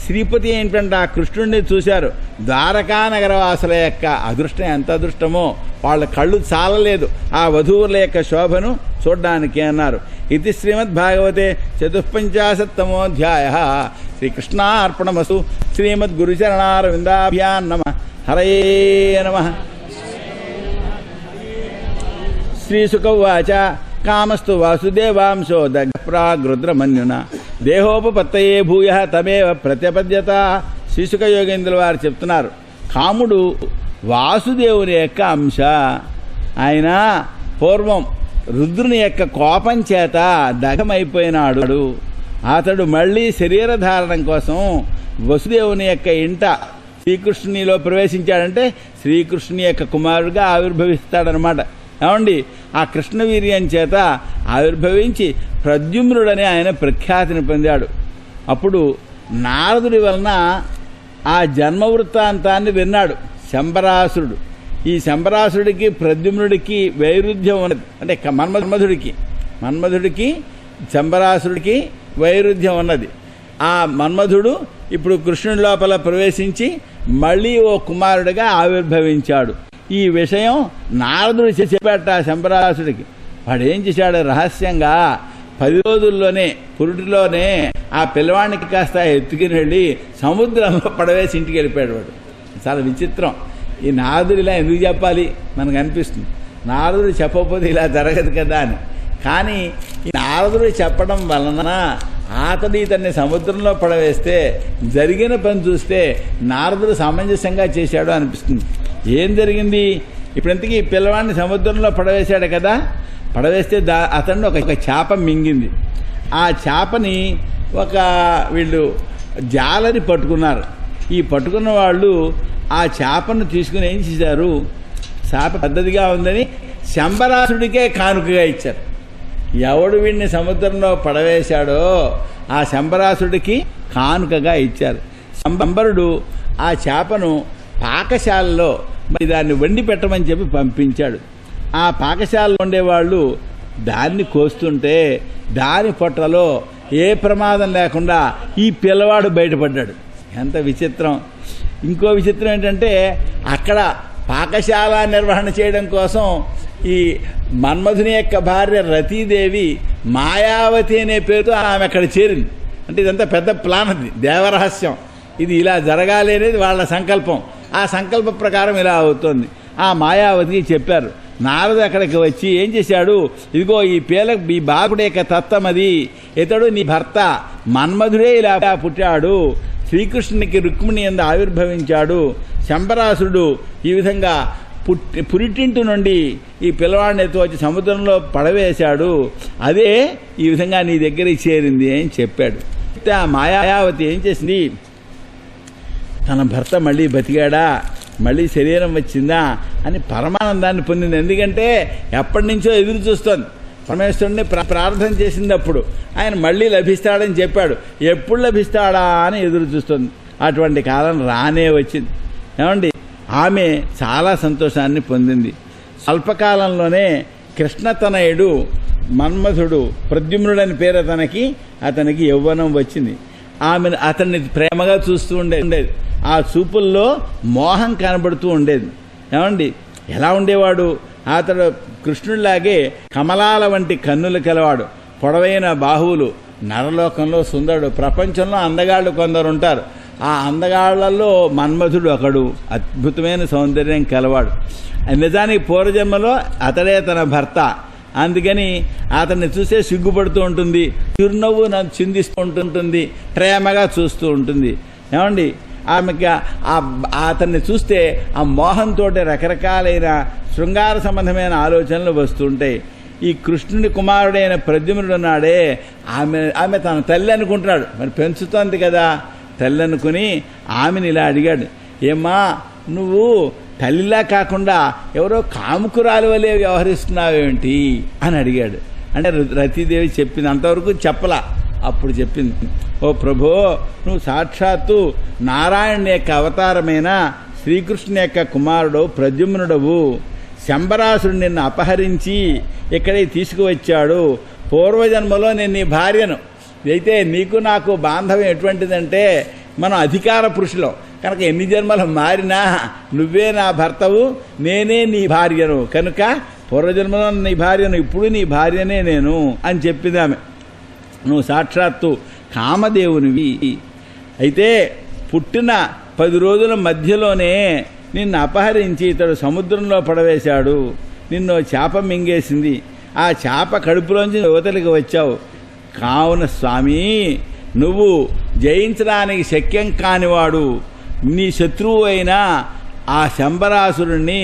శ్రీపతి ఏంటంటే ఆ కృష్ణుడిని చూశారు. ద్వారకానగర వాసుల యొక్క అదృష్టం ఎంత అదృష్టమో, వాళ్ళ కళ్ళు చాలలేదు ఆ వధూవుల యొక్క శోభను చూడ్డానికి అన్నారు. ఇది శ్రీమద్భాగవతే 54తమోధ్యాయ. శ్రీకృష్ణార్పణమస్తు. శ్రీమద్గురుచరణారవిందాభ్యాం నమః. హరయే నమః. శ్రీశుకవాచ కామస్తు వాసుదేవాంశో దగ్ప్రాగృద్రమన్యున దేహోపపత్తయే భూయ తమేవ ప్రత్యపద్యత. శ్రీశుక యోగేంద్రుల వారు చెప్తున్నారు, కాముడు వాసుదేవుని యొక్క అంశ. ఆయన పూర్వం రుద్రుని యొక్క కోపం చేత దగ్ధమైపోయినాడు. అతడు మళ్లీ శరీర ధారణం కోసం వసుదేవుని యొక్క ఇంట శ్రీకృష్ణునిలో ప్రవేశించాడంటే శ్రీకృష్ణుని యొక్క కుమారుడిగా ఆవిర్భవిస్తాడనమాట. ఏమండి, ఆ కృష్ణవీర్యం చేత ఆవిర్భవించి ప్రద్యుమ్నుడని ఆయన ప్రఖ్యాతిని పొందాడు. అప్పుడు నారదుడి వలన ఆ జన్మ వృత్తాంతాన్ని విన్నాడు శంబరాసురుడు. ఈ శంబరాసుడికి ప్రద్యుమ్నుడికి వైరుధ్యం ఉన్నది. అంటే మన్మధుడికి శంబరాసుడికి వైరుధ్యం ఉన్నది. ఆ మన్మధుడు ఇప్పుడు కృష్ణుడి లోపల ప్రవేశించి మళ్ళీ ఓ కుమారుడిగా ఆవిర్భవించాడు. ఈ విషయం నారదుడు చెప్పాట శంబరాసుడికి. వాడు ఏం చేశాడు, రహస్యంగా 10 రోజుల్లోనే పురుటిలోనే ఆ పిల్లవాడికి కాస్త ఎత్తుకుని వెళ్ళి సముద్రంలో పడవేసి ఇంటికి వెళ్ళిపోయాడు. వాడు చాలా విచిత్రం. ఈ నారదుడు ఇలా ఎందుకు చెప్పాలి మనకు అనిపిస్తుంది. నారదుడు చెప్పకపోతే ఇలా జరగదు కదా అని. కానీ ఈ నారదుడు చెప్పడం వలన ఇతన్ని సముద్రంలో పడవేస్తే జరిగిన పని చూస్తే నారదుడు సమంజసంగా చేశాడు అనిపిస్తుంది. ఏం జరిగింది? ఇప్పుడంతకీ ఈ పిల్లవాడిని సముద్రంలో పడవేశాడు కదా, పడవేస్తే అతన్ని ఒక చేప మింగింది. ఆ చేపని వీళ్ళు జాలరి పట్టుకున్నారు. ఈ పట్టుకున్న వాళ్ళు ఆ చేపను తీసుకుని ఏం చేశారు, చేప పెద్దదిగా ఉందని శంబరాసుడికే కానుకగా ఇచ్చారు. ఎవడు వీడిని సముద్రంలో పడవేశాడో ఆ శంబరాసుడికి కానుకగా ఇచ్చారు. శంబరుడు ఆ చేపను పాకశాలలో మరి దాన్ని వండి పెట్టమని చెప్పి పంపించాడు. ఆ పాకశాలలో ఉండేవాళ్ళు దాన్ని కోస్తుంటే దాని పొట్టలో ఏ ప్రమాదం లేకుండా ఈ పిల్లవాడు బయటపడ్డాడు. ఎంత విచిత్రం. ఇంకో విచిత్రం ఏంటంటే అక్కడ పాకశాల నిర్వహణ చేయడం కోసం ఈ మన్మధుని యొక్క భార్య రతీదేవి మాయావతి అనే పేరుతో ఆమె అక్కడ చేరింది. అంటే ఇదంతా పెద్ద ప్లాన్, అది దేవరహస్యం. ఇది ఇలా జరగాలి అనేది వాళ్ళ సంకల్పం. ఆ సంకల్ప ప్రకారం ఇలా అవుతుంది. ఆ మాయావతికి చెప్పారు. నారదు అక్కడికి వచ్చి ఏం చేశాడు, ఇదిగో ఈ బాకుడి యొక్క తత్వం అది, ఇతడు నీ భర్త మన్మధుడే ఇలా పుట్టాడు, శ్రీకృష్ణునికి రుక్మిణి యందు ఆవిర్భవించాడు, శంబరాసురుడు ఈ విధంగా పురిటింటి నుండి ఈ పిల్లవాడిని ఎత్తు వచ్చి సముద్రంలో పడవేశాడు, అదే ఈ విధంగా నీ దగ్గరికి చేరింది అని చెప్పాడు. అయితే ఆ మాయావతి ఏం చేసింది, తన భర్త మళ్ళీ బతికాడా, మళ్ళీ శరీరం వచ్చిందా అని పరమానందాన్ని పొందింది. ఎందుకంటే ఎప్పటి నుంచో ఎదురు చూస్తోంది. పరమేశ్వరుడిని ప్రార్థన చేసింది. అప్పుడు ఆయన మళ్ళీ లభిస్తాడని చెప్పాడు. ఎప్పుడు లభిస్తాడా అని ఎదురు చూస్తుంది. అటువంటి కాలం రానే వచ్చింది. ఏమండి, ఆమె చాలా సంతోషాన్ని పొందింది. స్వల్పకాలంలోనే కృష్ణతనయుడు మన్మధుడు ప్రద్యుమ్నుడని పేరు అతనికి యవ్వనం వచ్చింది. అతన్ని ప్రేమగా చూస్తూ ఉండేది. ఆ చూపుల్లో మోహం కనబడుతూ ఉండేది. ఏమండి, ఎలా ఉండేవాడు, అతడు కృష్ణుడిలాగే కమలాల వంటి కన్నులు కలవాడు, పొడవైన బాహువులు, నరలోకంలో సుందరుడు. ప్రపంచంలో అందగాళ్ళు కొందరు ఉంటారు. ఆ అందగాళ్లలో మన్మధుడు ఒకడు. అద్భుతమైన సౌందర్యం కలవాడు. నిజానికి పూర్వజన్మలో అతడే తన భర్త. అందుకని అతన్ని చూసే సిగ్గుపడుతూ ఉంటుంది, చిరునవ్వు చిందిస్తూ ఉంటుంది, ప్రేమగా చూస్తూ ఉంటుంది. ఏమండి, ఆమెకి అతన్ని చూస్తే ఆ మోహంతో రకరకాలైన శృంగార సంబంధమైన ఆలోచనలు వస్తుంటాయి. ఈ కృష్ణుని కుమారుడైన ప్రద్యుమ్నుడు ఉన్నాడే, ఆమె తన తల్లి అనుకుంటున్నాడు. మరి పెంచుతోంది కదా తల్లి అనుకుని ఆమెను ఇలా అడిగాడు, ఏమ్మా నువ్వు తల్లిలా కాకుండా ఎవరో కాముకురాలి వలె వ్యవహరిస్తున్నావేంటి అని అడిగాడు. అంటే రతీదేవి చెప్పింది, అంతవరకు చెప్పలా. అప్పుడు చెప్పింది, ఓ ప్రభో, నువ్వు సాక్షాత్తు నారాయణుని యొక్క అవతారమైన శ్రీకృష్ణుని యొక్క కుమారుడు ప్రద్యుమ్నుడవు. శంబరాసుడు నిన్ను అపహరించి ఇక్కడికి తీసుకువచ్చాడు. పూర్వజన్మలో నేను నీ భార్యను. అయితే నీకు నాకు బాంధవ్యం ఎటువంటిదంటే మనం అధికార పురుషులం కనుక ఎన్ని జన్మలు మారినా నువ్వే నా భర్తవు, నేనే నీ భార్యను. కనుక పూర్వజన్మలో నీ భార్యను, ఇప్పుడు నీ భార్యనే నేను అని చెప్పింది ఆమె. నువ్వు సాక్షాత్తు కామదేవునివి. అయితే పుట్టిన 10 రోజుల మధ్యలోనే నిన్ను అపహరించి ఇతడు సముద్రంలో పడవేశాడు. నిన్ను చేప మింగేసింది. ఆ చేప కడుపులోంచి యువతలికి వచ్చావు. కావున స్వామి, నువ్వు జయించడానికి శక్యం కానివాడు. నీ శత్రువు అయిన ఆ శంబరాసురుణ్ణి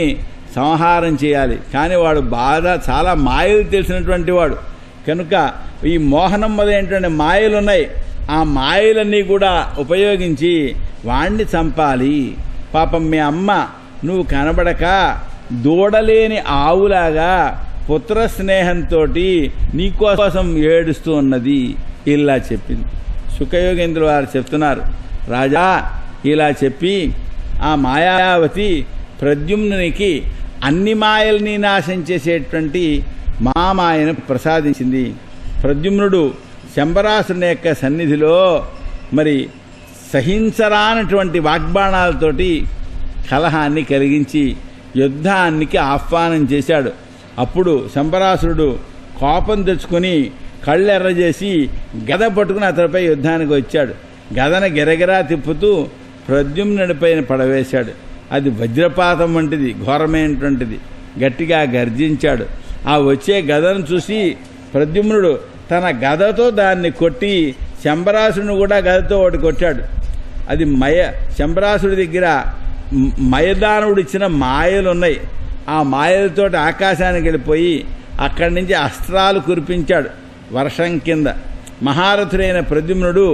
సంహారం చేయాలి. కానీ వాడు బాగా చాలా మాయలు తెలిసినటువంటి వాడు కనుక ఈ మోహనం మొదలైనటువంటి మాయలున్నాయి. ఆ మాయలన్నీ కూడా ఉపయోగించి వాణ్ణి చంపాలి. పాపం మీ అమ్మ నువ్వు కనబడక దూడలేని ఆవులాగా పుత్ర స్నేహంతో నీకోసం ఏడుస్తూ ఉన్నది. ఇలా చెప్పింది. శుకయోగేంద్రుల వారు చెప్తున్నారు, రాజా ఇలా చెప్పి ఆ మాయావతి ప్రద్యుమ్నునికి అన్ని మాయల్ని నాశనం చేసేటువంటి మాయను ప్రసాదించింది. ప్రద్యుమ్నుడు శంబరాసుని యొక్క సన్నిధిలో మరి సహించరానటువంటి వాగ్బాణాలతోటి కలహాన్ని కలిగించి యుద్ధానికి ఆహ్వానం చేశాడు. అప్పుడు శంబరాసురుడు కోపం తెచ్చుకొని కళ్ళెర్రజేసి గద పట్టుకుని అతడిపై యుద్ధానికి వచ్చాడు. గదను గిరగిరా తిప్పుతూ ప్రద్యుమ్నుడిపైన పడవేశాడు. అది వజ్రపాతం వంటిది, ఘోరమైనటువంటిది. గట్టిగా గర్జించాడు. ఆ వచ్చే గదను చూసి ప్రద్యుమ్నుడు తన గదతో దాన్ని కొట్టి శంబరాసుడిని కూడా గదతో ఒకటి కొట్టాడు. అది శంబరాసుడి దగ్గర మయదానుడు ఇచ్చిన మాయలు ఉన్నాయి. ఆ మాయలతోటి ఆకాశానికి వెళ్ళిపోయి అక్కడి నుంచి అస్త్రాలు కురిపించాడు వర్షం కింద. మహారథుడైన ప్రద్యుమ్నుడు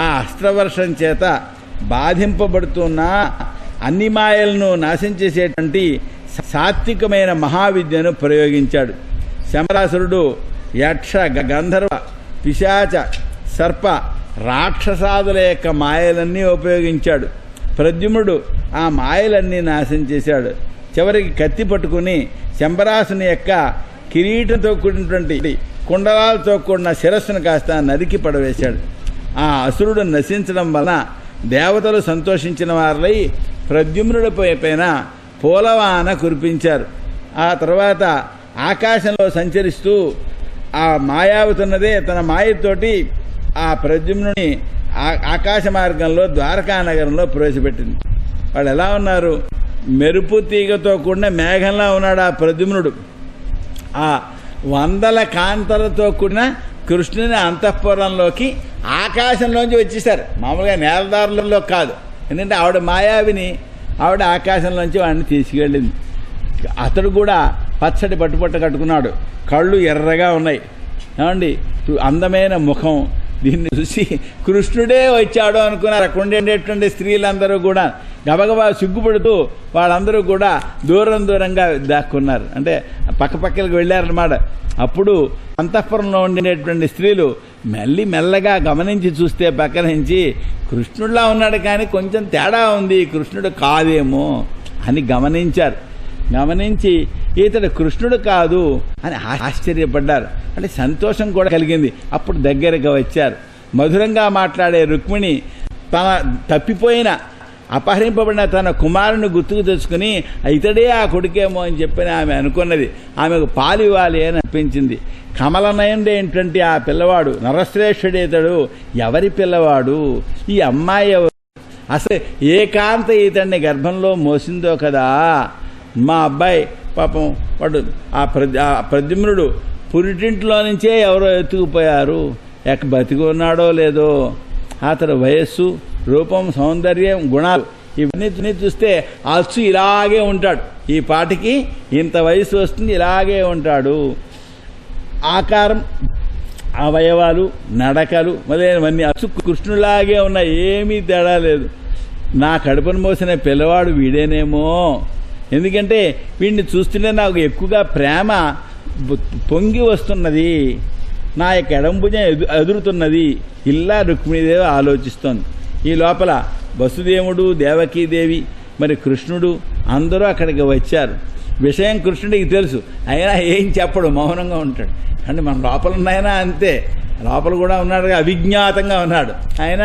ఆ అస్త్రవర్షం చేత బాధింపబడుతున్న అన్ని మాయలను నాశనం చేసేటువంటి సాత్వికమైన మహావిద్యను ప్రయోగించాడు. శంబరాసురుడు యక్ష, గంధర్వ, పిశాచ, సర్ప, రాక్షసాదుల యొక్క మాయలన్నీ ఉపయోగించాడు. ప్రద్యుమ్నుడు ఆ మాయలన్నీ నాశనం చేశాడు. చివరికి కత్తి పట్టుకుని శంబరాసుని యొక్క కిరీటంతో కూడినటువంటి కుండలాలతో కూడిన శిరస్సును కాస్త నరికి పడవేశాడు. ఆ అసురుడు నశించడం వలన దేవతలు సంతోషించిన వారలై ప్రద్యుమ్నుడి పైన పూలవాన కురిపించారు. ఆ తర్వాత ఆకాశంలో సంచరిస్తూ ఆ మాయావతున్నదే తన మాయతోటి ఆ ప్రద్యుమ్నుని ఆకాశ మార్గంలో ద్వారకా నగరంలో ప్రవేశపెట్టింది. వాళ్ళు ఎలా ఉన్నారు? మెరుపు తీగతో కూడిన మేఘంలా ఉన్నాడు ఆ ప్రద్యుమ్నుడు. ఆ 100 కాంతలతో కూడిన కృష్ణుని అంతఃపురంలోకి ఆకాశంలోంచి వచ్చేసారు. మామూలుగా నేలదారులలో కాదు. ఎందుకంటే ఆవిడ మాయావిని, ఆవిడ ఆకాశంలోంచి వాడిని తీసుకెళ్ళింది. అతడు కూడా పచ్చడి పట్టుపట్ట కట్టుకున్నాడు. కళ్ళు ఎర్రగా ఉన్నాయి. ఏమండి, అందమైన ముఖం. దీన్ని చూసి కృష్ణుడే వచ్చాడు అనుకున్నారు. అక్కడ ఉండేటువంటి స్త్రీలందరూ కూడా గబగబా సిగ్గుపడుతూ వాళ్ళందరూ కూడా దూరంగా దాక్కున్నారు. అంటే పక్కపక్కలకు వెళ్ళారన్నమాట. అప్పుడు అంతఃపురంలో ఉండేటువంటి స్త్రీలు మెల్లగా గమనించి చూస్తే పక్క నుంచి కృష్ణుడిలా ఉన్నాడు కానీ కొంచెం తేడా ఉంది, కృష్ణుడు కాదేమో అని గమనించారు. గమనించి ఇతడు కృష్ణుడు కాదు అని ఆశ్చర్యపడ్డారు. అంటే సంతోషం కూడా కలిగింది. అప్పుడు దగ్గరగా వచ్చారు. మధురంగా మాట్లాడే రుక్మిణి తన తప్పిపోయిన అపహరింపబడిన తన కుమారుని గుర్తుకు తెచ్చుకుని ఇతడే ఆ కొడుకేమో అని చెప్పని ఆమె అనుకున్నది. ఆమెకు పాలు ఇవ్వాలి అని అనిపించింది. కమలనయుడేంటంటే ఆ పిల్లవాడు నరశ్రేష్ఠుడేతడు. ఎవరి పిల్లవాడు? ఈ అమ్మాయి ఎవరు? అసలు ఏకాంత ఇతడిని గర్భంలో మోసిందో కదా. మా అబ్బాయి పాపం వాడు ఆ ప్రద్యుమ్నుడు పురిటింట్లో నుంచే ఎవరో ఎత్తుకుపోయారు. బతికి ఉన్నాడో లేదో. అతడు వయస్సు రూపం, సౌందర్యం, గుణాలు ఇవన్నీ చూస్తే అచ్చు ఇలాగే ఉంటాడు. ఈ పాటికి ఇంత వయసు వస్తుంది, ఇలాగే ఉంటాడు. ఆకారం, అవయవాలు, నడకలు మొదలైనవన్నీ అచ్చు కృష్ణులాగే ఉన్నాయి, ఏమీ తేడా లేదు. నా కడుపును మోసిన పిల్లవాడు వీడేనేమో, ఎందుకంటే వీడిని చూస్తుంటే నాకు ఎక్కువగా ప్రేమ పొంగి వస్తున్నది, నా యొక్క ఎడంభుజం ఎదురుతున్నది, ఇలా రుక్మిణీదేవి ఆలోచిస్తోంది. ఈ లోపల వసుదేవుడు, దేవకీదేవి, మరి కృష్ణుడు అందరూ అక్కడికి వచ్చారు. విషయం కృష్ణుడికి తెలుసు, అయినా ఏం చెప్పడు, మౌనంగా ఉంటాడు. అంటే మన లోపల ఉన్నాయన అంతే, లోపల కూడా ఉన్నాడు, అవిజ్ఞాతంగా ఉన్నాడు. ఆయన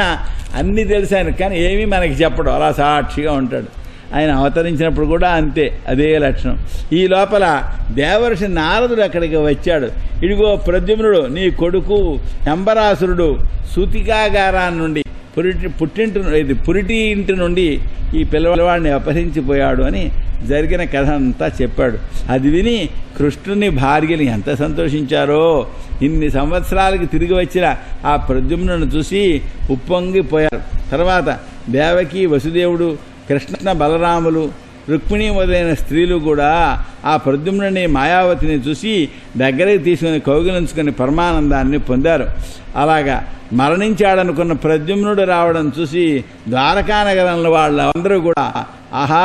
అన్నీ తెలుసు ఆయన, కానీ ఏమీ మనకి చెప్పడు, అలా సాక్షిగా ఉంటాడు. ఆయన అవతరించినప్పుడు కూడా అంతే, అదే లక్షణం. ఈ లోపల దేవర్షి నారదుడు అక్కడికి వచ్చాడు. ఇదిగో ప్రద్యుమ్నుడు నీ కొడుకు అంబరాసురుడు సూతికాగారాన్ని నుండి పురిటి ఇంటి నుండి ఈ పిల్లవాడిని అపహరించిపోయాడు అని జరిగిన కథ అంతా చెప్పాడు. అది విని కృష్ణుని భార్యలు ఎంత సంతోషించారో. ఇన్ని సంవత్సరాలకి తిరిగి వచ్చిన ఆ ప్రద్యుమ్నును చూసి ఉప్పొంగిపోయారు. తర్వాత దేవకి, వసుదేవుడు, కృష్ణ, బలరాములు, రుక్మిణి మొదలైన స్త్రీలు కూడా ఆ ప్రద్యుమ్నుని, మాయావతిని చూసి దగ్గరికి తీసుకుని కౌగిలించుకుని పరమానందాన్ని పొందారు. అలాగా మరణించాడనుకున్న ప్రద్యుమ్నుడు రావడం చూసి ద్వారకానగరంలో వాళ్ళందరూ కూడా ఆహా,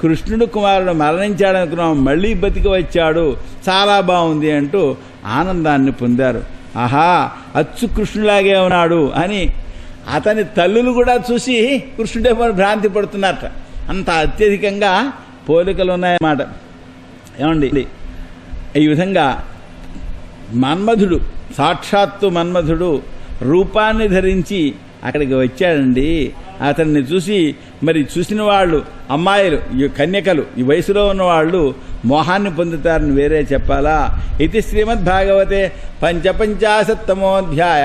కృష్ణుడు కుమారుడు మరణించాడనుకున్నాం, మళ్ళీ బతికి వచ్చాడు, చాలా బాగుంది అంటూ ఆనందాన్ని పొందారు. ఆహా, అచ్చు కృష్ణులాగే ఉన్నాడు అని అతని తల్లులు కూడా చూసి కృష్ణుడే భ్రాంతి పడుతున్నారట. అంత అత్యధికంగా పోలికలు ఉన్నాయన్నమాట. ఏమండి, ఈ విధంగా మన్మధుడు, సాక్షాత్తు మన్మధుడు రూపాన్ని ధరించి అక్కడికి వచ్చాడండి. అతన్ని చూసి మరి చూసిన వాళ్ళు, అమ్మాయిలు, ఈ కన్యకలు, ఈ వయసులో ఉన్నవాళ్ళు మోహాన్ని పొందుతారని వేరే చెప్పాలా? ఇది శ్రీమద్భాగవతే పంచపంచాశత్తమోధ్యాయ.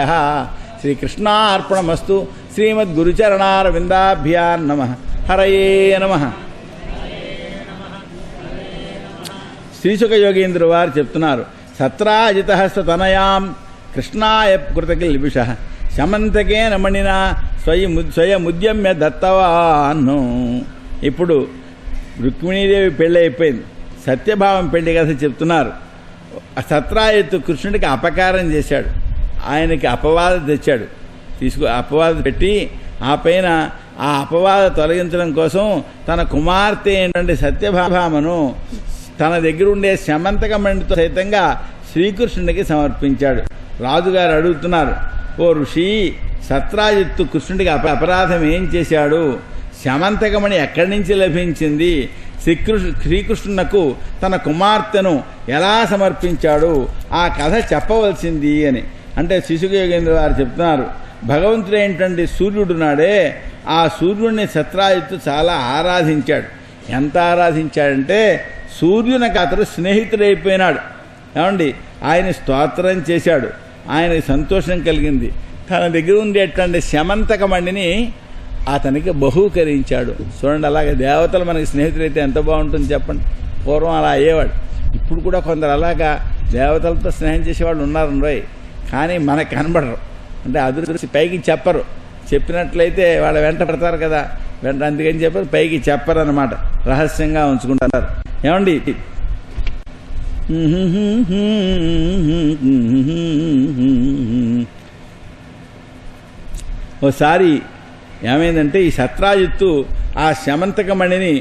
శ్రీకృష్ణార్పణమస్తు. శ్రీమద్గురుచరణారవిందాభ్యాం నమః. హరయే నమః. శ్రీశుక యోగీంద్ర వారు చెప్తున్నారు, సత్రాజిత తనయాం కృష్ణాయ కృతకిల్బిష శమంతకే రమణిన స్వయముద్యమ్య దత్తవాను. ఇప్పుడు రుక్మిణీదేవి పెళ్ళి అయిపోయింది, సత్యభావం పెళ్లి కథ చెప్తున్నారు. సత్రాజిత్తు కృష్ణుడికి అపకారం చేశాడు, ఆయనకి అపవాదం తెచ్చాడు. అపవాదం పెట్టి ఆ పైన ఆ అపవాదం తొలగించడం కోసం తన కుమార్తె ఏంటంటే సత్యభామను తన దగ్గర ఉండే శమంతకమణితో సైతంగా శ్రీకృష్ణుడికి సమర్పించాడు. రాజుగారు అడుగుతున్నారు, ఓ ఋషి, సత్రాజిత్తు కృష్ణుడికి అపరాధం ఏం చేశాడు? శమంతకమణి ఎక్కడి నుంచి లభించింది? శ్రీకృష్ణునకు తన కుమార్తెను ఎలా సమర్పించాడు? ఆ కథ చెప్పవలసింది అని అంటే శిశుక యోగేంద్ర వారు చెప్తున్నారు, భగవంతుడు ఏంటంటే సూర్యుడు నాడే, ఆ సూర్యుడిని సత్రాజిత్తు చాలా ఆరాధించాడు. ఎంత ఆరాధించాడంటే సూర్యునికి అతడు స్నేహితుడైపోయినాడు. ఏమండి, ఆయన స్తోత్రం చేశాడు, ఆయనకి సంతోషం కలిగింది. తన దగ్గర ఉండేటువంటి శమంతకమణిని అతనికి బహూకరించాడు. చూడండి, అలాగే దేవతలు మనకి స్నేహితులైతే ఎంత బాగుంటుంది చెప్పండి. పూర్వం అలా అయ్యేవాడు. ఇప్పుడు కూడా కొందరు అలాగా దేవతలతో స్నేహం చేసేవాళ్ళు ఉన్నారు రోయ్, కానీ మనకు కనబడరు. అంటే అదృష్టి పైకి చెప్పరు, చెప్పినట్లయితే వాళ్ళ వెంట పడతారు కదా, వెంట అందుకని చెప్పారు, పైకి చెప్పరు అన్నమాట, రహస్యంగా ఉంచుకుంటారు. ఏమండి, ఓసారి ఏమైందంటే ఈ సత్రాజిత్తు ఆ శమంతకమణిని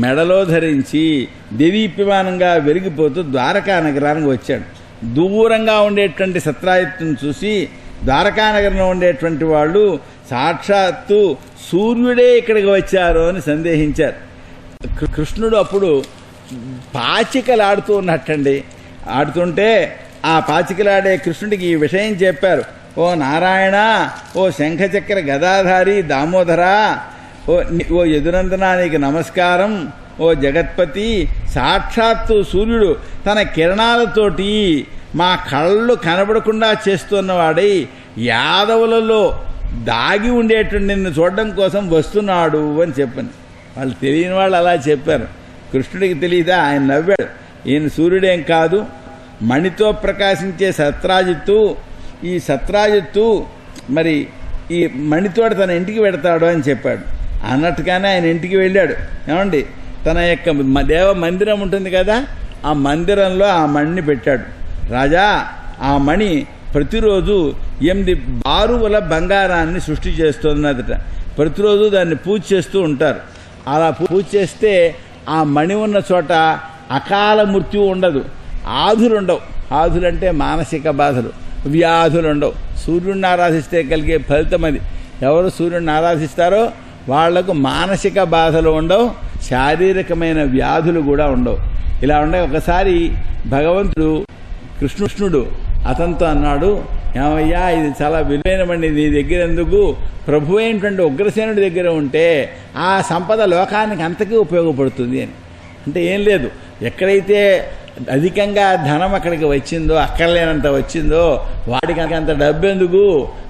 మెడలో ధరించి దేదీప్యమానంగా వెలిగిపోతూ ద్వారకా నగరానికి వచ్చాడు. దూరంగా ఉండేటువంటి సత్రాజిత్తును చూసి ద్వారకానగరంలో ఉండేటువంటి వాళ్ళు సాక్షాత్తు సూర్యుడే ఇక్కడికి వచ్చారు అని సందేహించారు. కృష్ణుడు అప్పుడు పాచికలాడుతూ ఉన్నట్టండి. ఆడుతుంటే ఆ పాచికలాడే కృష్ణుడికి ఈ విషయం చెప్పారు. ఓ నారాయణ, ఓ శంఖచక్ర గదాధారి దామోదరా, ఓ యదునందనా నీకు నమస్కారం. ఓ జగత్పతి, సాక్షాత్తు సూర్యుడు తన కిరణాలతోటి మా కళ్ళు కనబడకుండా చేస్తున్నవాడై యాదవులలో దాగి ఉండేటువంటి నిన్ను చూడడం కోసం వస్తున్నాడు అని చెప్పాను. వాళ్ళు తెలియని వాళ్ళు అలా చెప్పారు. కృష్ణుడికి తెలియదా? ఆయన నవ్వాడు. ఈయన సూర్యుడేం కాదు, మణితో ప్రకాశించే సత్రాజిత్తు. ఈ సత్రాజిత్తు మరి ఈ మణితోట తన ఇంటికి పెడతాడు అని చెప్పాడు. అన్నట్టుగానే ఆయన ఇంటికి వెళ్ళాడు. ఏమండి, తన యొక్క దేవ మందిరం ఉంటుంది కదా, ఆ మందిరంలో ఆ మణిని పెట్టాడు. రాజా, ఆ మణి ప్రతిరోజు 8 బారువుల బంగారాన్ని సృష్టి చేస్తున్నదట. ప్రతిరోజు దాన్ని పూజ చేస్తూ ఉంటారు. అలా పూజ చేస్తే ఆ మణి ఉన్న చోట అకాల మృత్యువు ఉండదు, ఆధులు ఉండవు. ఆధులంటే మానసిక బాధలు, వ్యాధులు ఉండవు. సూర్యుడిని ఆరాధిస్తే కలిగే ఫలితం అది. ఎవరు సూర్యుడిని ఆరాధిస్తారో వాళ్లకు మానసిక బాధలు ఉండవు, శారీరకమైన వ్యాధులు కూడా ఉండవు. ఇలా ఉండే ఒకసారి భగవంతుడు కృష్ణుడు అతనితో అన్నాడు, ఏమయ్యా, ఇది చాలా విలువైనమండి, నీ దగ్గర ఎందుకు? ప్రభు అయినటువంటి ఉగ్రసేనుడి దగ్గర ఉంటే ఆ సంపద లోకానికి అంతకీ ఉపయోగపడుతుంది అని. అంటే ఏం లేదు, ఎక్కడైతే అధికంగా ధనం అక్కడికి వచ్చిందో, అక్కర్లేనంత వచ్చిందో, వాడికి అంత డబ్బు ఎందుకు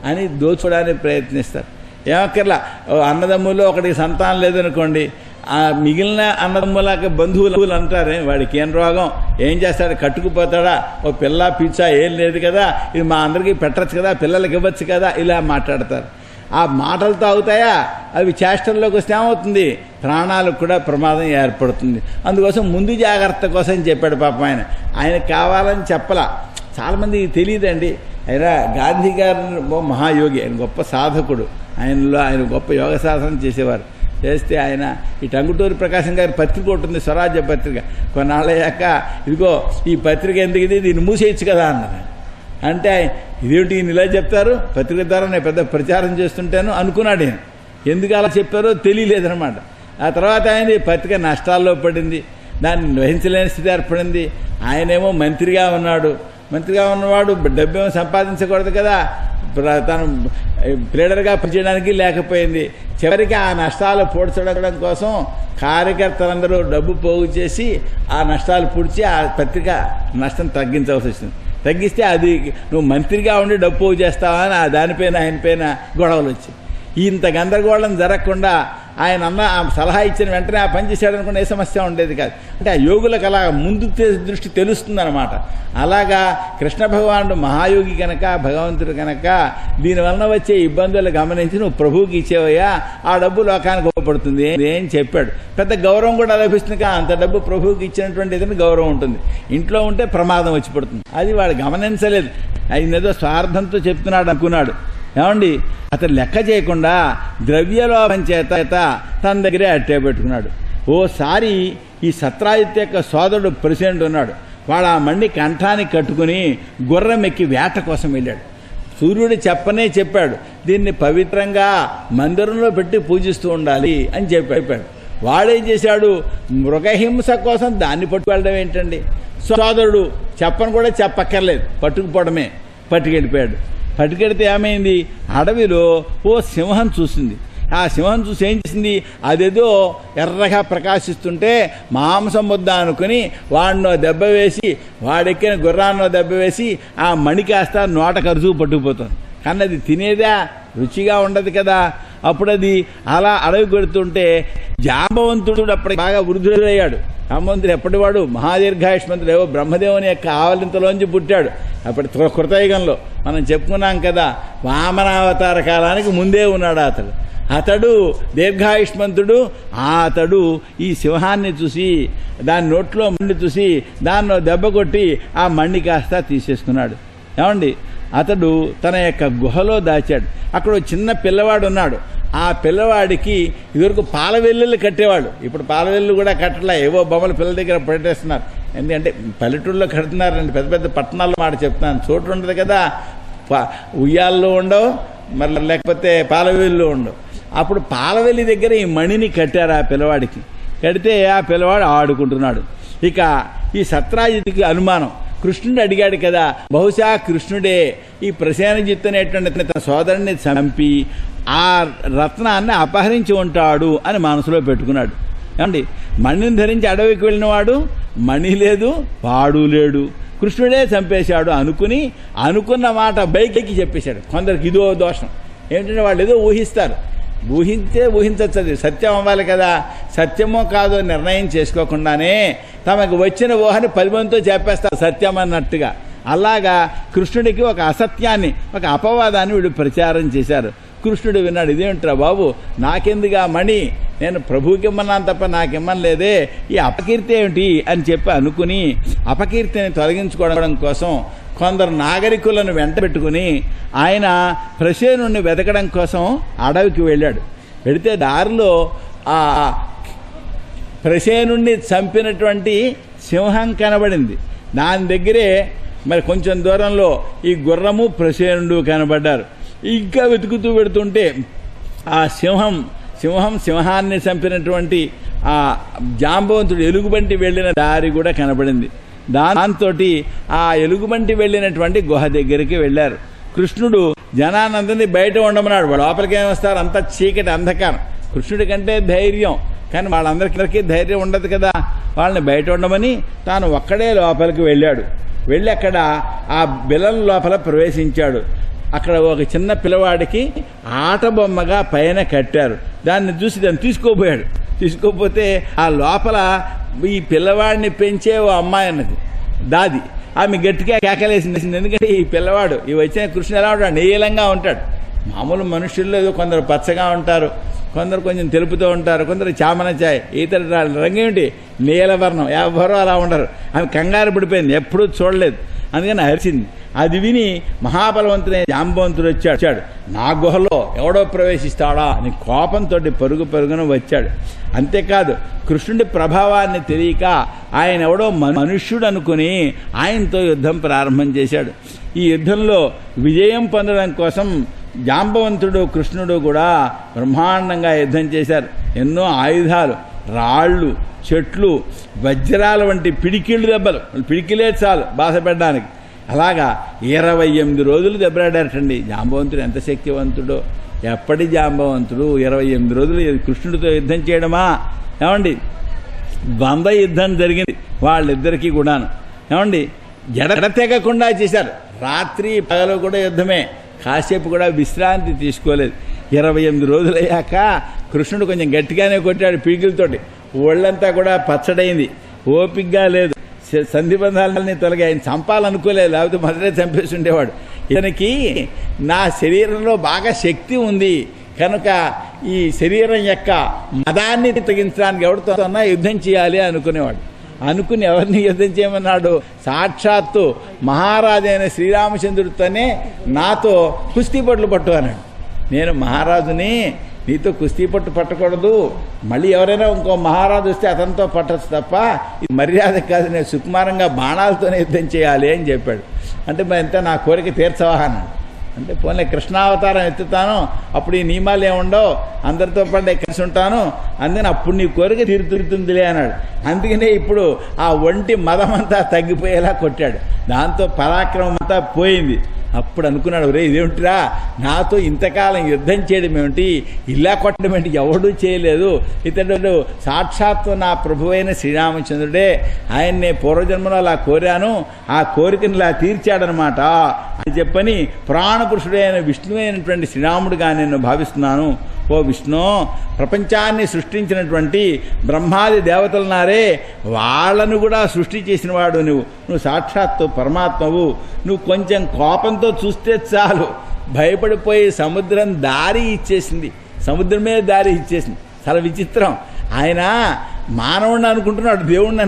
అని దోచుకోవడానికి ప్రయత్నిస్తారు. ఏమక్కర్లా, అన్నదమ్ముల్లో ఒకటికి సంతానం లేదనుకోండి, ఆ మిగిలిన అన్నదమ్ములకి బంధువులు అంటారే, వాడికి ఏం రోగం, ఏం చేస్తాడు, కట్టుకుపోతాడా, ఓ పిల్ల పిచ్చా ఏం లేదు కదా, ఇది మా అందరికీ పెట్టచ్చు కదా, పిల్లలకి ఇవ్వచ్చు కదా, ఇలా మాట్లాడతారు. ఆ మాటలతో అవుతాయా, అవి చేష్టల్లోకి వస్తే ఏమవుతుంది, ప్రాణాలకు కూడా ప్రమాదం ఏర్పడుతుంది. అందుకోసం ముందు జాగ్రత్త కోసం చెప్పాడు పాపం ఆయన. ఆయనకు కావాలని చెప్పలా. చాలామందికి తెలియదండి. ఆయన గాంధీ గారు మహాయోగి, ఆయన గొప్ప సాధకుడు. ఆయన గొప్ప యోగ సాధన చేసేవారు. చేస్తే ఆయన ఈ టంగుటూరి ప్రకాశం గారి పత్రిక ఉంటుంది, స్వరాజ్య పత్రిక. కొన్నాళ్ళయ్యాక, ఇదిగో ఈ పత్రిక ఎందుకు, ఇది దీన్ని మూసేయచ్చు కదా అన్నారు. అంటే ఇదేమిటి ఈయన ఇలా చెప్తారు, పత్రిక ద్వారా నేను పెద్ద ప్రచారం చేస్తుంటాను అనుకున్నాడు ఆయన. ఎందుకు అలా చెప్పారో తెలియలేదనమాట. ఆ తర్వాత ఆయన పత్రిక నష్టాల్లో పడింది, దాన్ని వహించలేని స్థితి ఏర్పడింది. ఆయనేమో మంత్రిగా ఉన్నాడు. మంత్రిగా ఉన్నవాడు డబ్బేమో సంపాదించకూడదు కదా, తను ప్లేడర్గా పనిచేయడానికి లేకపోయింది. చివరికి ఆ నష్టాలు పూడ్చడం కోసం కార్యకర్తలందరూ డబ్బు పోగు చేసి ఆ నష్టాలు పూడ్చి ఆ పత్రిక నష్టం తగ్గించవలసి వచ్చింది. తగ్గిస్తే అది నువ్వు మంత్రిగా ఉండి డబ్బు పోగు చేస్తావా అని దానిపైన ఆయనపైన గొడవలు వచ్చాయి. ఇంత గందరగోళం జరగకుండా ఆయన సలహా ఇచ్చిన వెంటనే ఆ పని చేశాడు అనుకుంటే ఏ సమస్య ఉండేది కాదు. అంటే ఆ యోగులకు అలా ముందు దృష్టి తెలుస్తుందన్నమాట. అలాగా కృష్ణ భగవానుడు మహాయోగి కనుక, భగవంతుడు కనుక, దీనివలన వచ్చే ఇబ్బందులు గమనించి నువ్వు ప్రభువుకి ఇచ్చేవయ్యా, ఆ డబ్బు లోకానికి ఉపయోగపడుతుంది ఏం చెప్పాడు. పెద్ద గౌరవం కూడా లభిస్తుంది. అంత డబ్బు ప్రభువుకి ఇచ్చినటువంటి ఏదైనా గౌరవం ఉంటుంది. ఇంట్లో ఉంటే ప్రమాదం వచ్చి పడుతుంది. అది వాడు గమనించలేదు. ఆయన ఏదో స్వార్థంతో చెప్తున్నాడు అనుకున్నాడు. ఏమండి, అతను లెక్క చేయకుండా ద్రవ్యలోభం చేత తన దగ్గరే అట్టే పెట్టుకున్నాడు. ఓసారి ఈ సత్రాజిత్ యొక్క సోదరుడు ప్రెసిడెంట్ ఉన్నాడు. వాడు ఆ మణి కంఠానికి కట్టుకుని గుర్రం ఎక్కి వేట కోసం వెళ్ళాడు. సూర్యుడు చెప్పాడు, దీన్ని పవిత్రంగా మందిరంలో పెట్టి పూజిస్తూ ఉండాలి అని చెప్పాడు. వాడేం చేశాడు, మృగహింస కోసం దాన్ని పట్టుకెళ్ళడం ఏంటండి. సోదరుడు చెప్పను కూడా చెప్పక్కర్లేదు, పట్టుకుపోవడమే. పట్టుకెళ్ళిపోయాడు. పట్టుకెడితే ఏమైంది, అడవిలో ఓ సింహం చూసింది. ఆ సింహం చూసి ఏం చేసింది, అదేదో ఎర్రగా ప్రకాశిస్తుంటే మాంసం ముద్ద అనుకుని వాడినో దెబ్బ వేసి, వాడెక్కిన గుర్రాన్నో దెబ్బ వేసి ఆ మణి కాస్త నోట కరుచు పట్టుకుపోతుంది. కానీ అది తినేదా, రుచిగా ఉండదు కదా. అప్పుడు అది అలా అడవి కొడుతుంటే జాంబవంతుడు అప్పటికి బాగా వృద్ధుడయ్యాడు. జాంబవంతుడు ఎప్పటివాడు మహాదీర్ఘాయుష్మంతుడు, ఏవో బ్రహ్మదేవుని యొక్క ఆవలింతలోంచి పుట్టాడు. అప్పటి కృతయుగంలో మనం చెప్పుకున్నాం కదా, వామనావతార కాలానికి ముందే ఉన్నాడు అతడు దీర్ఘాయుష్మంతుడు. అతడు ఈ సింహాన్ని చూసి, దాని నోట్లో మణి చూసి దాన్నో దెబ్బ కొట్టి ఆ మణి కాస్త తీసేసుకున్నాడు. ఏమండి, అతడు తన యొక్క గుహలో దాచాడు. అక్కడ చిన్న పిల్లవాడు ఉన్నాడు. ఆ పిల్లవాడికి ఇదివరకు పాలవెల్లులు కట్టేవాడు. ఇప్పుడు పాలవెల్లు కూడా కట్టలే, ఏవో బొమ్మలు పిల్లల దగ్గర పెట్టేస్తున్నారు. ఎందుకంటే పల్లెటూళ్ళలో కడుతున్నారండి, పెద్ద పెద్ద పట్టణాల్లో మాట చెప్తున్నాను. చోటు ఉండదు కదా, ఉయ్యాల్లో ఉండవు, మరి లేకపోతే పాలవెల్లు ఉండవు. అప్పుడు పాలవెల్లి దగ్గర ఈ మణిని కట్టారు ఆ పిల్లవాడికి. కడితే ఆ పిల్లవాడు ఆడుకుంటున్నాడు. ఇక ఈ సత్రాజిత్కి అనుమానం, కృష్ణుడు అడిగాడు కదా, బహుశా కృష్ణుడే ఈ ప్రసేనజిత్ అనేటువంటి తన సోదరుని చంపి ఆ రత్నాన్ని అపహరించి ఉంటాడు అని మనసులో పెట్టుకున్నాడు. ఏమండి, మణిని ధరించి అడవికి వెళ్ళినవాడు మణి లేదు, వాడు లేడు, కృష్ణుడే చంపేశాడు అనుకున్న మాట బైకి చెప్పేశాడు. కొందరికి ఇదో దోషం ఏంటంటే వాళ్ళు ఏదో ఊహిస్తారు. ఊహించచ్చు, అది సత్యం అవ్వాలి కదా. సత్యమో కాదో నిర్ణయం చేసుకోకుండానే తమకు వచ్చిన ఊహని 10 మందితో చెప్పేస్తారు సత్యం అన్నట్టుగా. అలాగా కృష్ణుడికి ఒక అసత్యాన్ని, ఒక అపవాదాన్ని వీడు ప్రచారం చేశారు. కృష్ణుడు విన్నాడు, ఇదేంట్రా బాబు, నాకెందుకు ఆ మణి, నేను ప్రభువుకి ఇమ్మన్నాను తప్ప నాకిమ్మలేదే, ఈ అపకీర్తి ఏమిటి అని చెప్పి అనుకుని అపకీర్తిని తొలగించుకోవడం కోసం కొందరు నాగరికులను వెంట పెట్టుకుని ఆయన ప్రసేనుణ్ణి వెతకడం కోసం అడవికి వెళ్ళాడు. వెళితే దారిలో ఆ ప్రసేనుణ్ణి చంపినటువంటి సింహం కనబడింది. దాని దగ్గరే మరి కొంచెం దూరంలో ఈ గుర్రము ప్రసేనుడు కనబడ్డారు. ఇంకా వెతుకుతూ పెడుతుంటే ఆ సింహాన్ని చంపినటువంటి ఆ జాంబవంతుడు ఎలుగుబంటి వెళ్ళిన దారి కూడా కనబడింది. దాంతో ఆ ఎలుగుబంటి వెళ్ళినటువంటి గుహ దగ్గరికి వెళ్ళారు. కృష్ణుడు జనానందరినీ బయట ఉండమన్నాడు. వాళ్ళు లోపలికి ఏమొస్తారు, అంత చీకటి అంధకారం. కృష్ణుడి కంటే ధైర్యం, కానీ వాళ్ళందరికీ ధైర్యం ఉండదు కదా, వాళ్ళని బయట ఉండమని తాను ఒక్కడే లోపలికి వెళ్ళాడు. వెళ్ళి అక్కడ ఆ బిలం లోపల ప్రవేశించాడు. అక్కడ ఒక చిన్న పిల్లవాడికి ఆట బొమ్మగా పైన కట్టారు. దాన్ని చూసి దాన్ని తీసుకోపోతే ఆ లోపల ఈ పిల్లవాడిని పెంచే ఓ అమ్మాయి అన్నది, దాది. ఆమె గట్టిగా కేకలేసింది. ఎందుకంటే ఈ పిల్లవాడు ఈ వచ్చిన కృష్ణుడు ఎలా ఉంటాడు, నీలంగా ఉంటాడు. మామూలు మనుషుల్లో ఏదో కొందరు పచ్చగా ఉంటారు, కొందరు కొంచెం తెలుపుతూ ఉంటారు, కొందరు చామన ఛాయ్, ఇతర రంగేమిటి నీలవర్ణం, ఎవరో అలా ఉండరు. ఆమె కంగారు పడిపోయింది, ఎప్పుడూ చూడలేదు, అందుకని అరిచింది. అది విని మహాబలవంతుడైన జాంబవంతుడు వచ్చాడు. నా గుహలో ఎవడో ప్రవేశిస్తాడా అని కోపంతో పరుగున వచ్చాడు. అంతేకాదు కృష్ణుడి ప్రభావాన్ని తెలియక ఆయన ఎవడో మనుష్యుడు అనుకుని ఆయనతో యుద్ధం ప్రారంభం చేశాడు. ఈ యుద్ధంలో విజయం పొందడం కోసం జాంబవంతుడు కృష్ణుడు కూడా బ్రహ్మాండంగా యుద్ధం చేశారు. ఎన్నో ఆయుధాలు, రాళ్ళు, చెట్లు, వజ్రాల వంటి పిడికిళ్ళు దెబ్బలు, పిడికిలే చాలు బాధపెట్టడానికి. అలాగా 28 రోజులు దెబ్బలాడారటండి. జాంబవంతుడు ఎంత శక్తివంతుడో, ఎప్పటి జాంబవంతుడు 28 రోజులు కృష్ణుడితో యుద్ధం చేయడమా ఏమండి. 100 యుద్ధం జరిగింది వాళ్ళిద్దరికీ కూడాను. ఏమండి, ఎడతెగకుండా చేశారు. రాత్రి పగలు కూడా యుద్ధమే, కాసేపు కూడా విశ్రాంతి తీసుకోలేదు. 28 రోజులు అయ్యాక కృష్ణుడు కొంచెం గట్టిగానే కొట్టాడు పిడికిలతోటి. ఒళ్ళంతా కూడా పచ్చడైంది, ఓపికగా లేదు. సంధిబంధాలన్నీ తొలగి ఆయన చంపాలనుకోలేదు, లేకపోతే మొదటే చంపేసి ఉండేవాడు. ఇతనికి నా శరీరంలో బాగా శక్తి ఉంది కనుక ఈ శరీరం యొక్క మదాన్ని తగ్గించడానికి ఎవరితోన్నా యుద్ధం చేయాలి అనుకునేవాడు. అనుకుని ఎవరిని యుద్ధం చేయమన్నాడు, సాక్షాత్తు మహారాజైన శ్రీరామచంద్రుడితోనే నాతో కుస్తీ పట్లు పట్టు అన్నాడు. నేను మహారాజుని, నీతో కుస్తీ పట్టు పట్టకూడదు, మళ్ళీ ఎవరైనా ఇంకో మహారాజు వస్తే అతనితో పట్టచ్చు తప్ప ఇది మర్యాద కాదు, నేను సుకుమారంగా బాణాలతోనే యుద్ధం చేయాలి అని చెప్పాడు. అంటే మరి ఎంత నా కోరిక తీర్చవా అన్నాడు. అంటే పోనీ కృష్ణావతారం ఎత్తుతాను, అప్పుడు ఈ నియమాలు ఏముండవు, అందరితో పాటు కలిసి ఉంటాను, అందుకని అప్పుడు నీ కోరిక తీరుతుందిలే అన్నాడు. అందుకనే ఇప్పుడు ఆ ఒంటి మదమంతా తగ్గిపోయేలా కొట్టాడు. దాంతో పరాక్రమం అంతా పోయింది. అప్పుడు అనుకున్నాడు, రే ఇదేమిటిరా, నాతో ఇంతకాలం యుద్ధం చేయడం ఏమిటి, ఇలా కొట్టడం ఏంటి, ఎవడూ చేయలేదు, ఇతడు సాక్షాత్తు నా ప్రభువైన శ్రీరామచంద్రుడే, ఆయన్నే పూర్వజన్మలో అలా కోరాను, ఆ కోరికను ఇలా తీర్చాడనమాట అని చెప్పని పురాణపురుషుడైన విష్ణువైనటువంటి శ్రీరాముడుగా నేను భావిస్తున్నాను. ఓ విష్ణు, ప్రపంచాన్ని సృష్టించినటువంటి బ్రహ్మాది దేవతలున్నారే, వాళ్ళను కూడా సృష్టి చేసిన వాడు నువ్వు సాక్షాత్తు పరమాత్మవు. నువ్వు కొంచెం కోపంతో చూస్తే చాలు భయపడిపోయి సముద్రం దారి ఇచ్చేసింది, సముద్రమే దారి ఇచ్చేసింది. చాలా విచిత్రం. ఆయన మానవుడిని అనుకుంటున్నాడు, దేవుణ్ణి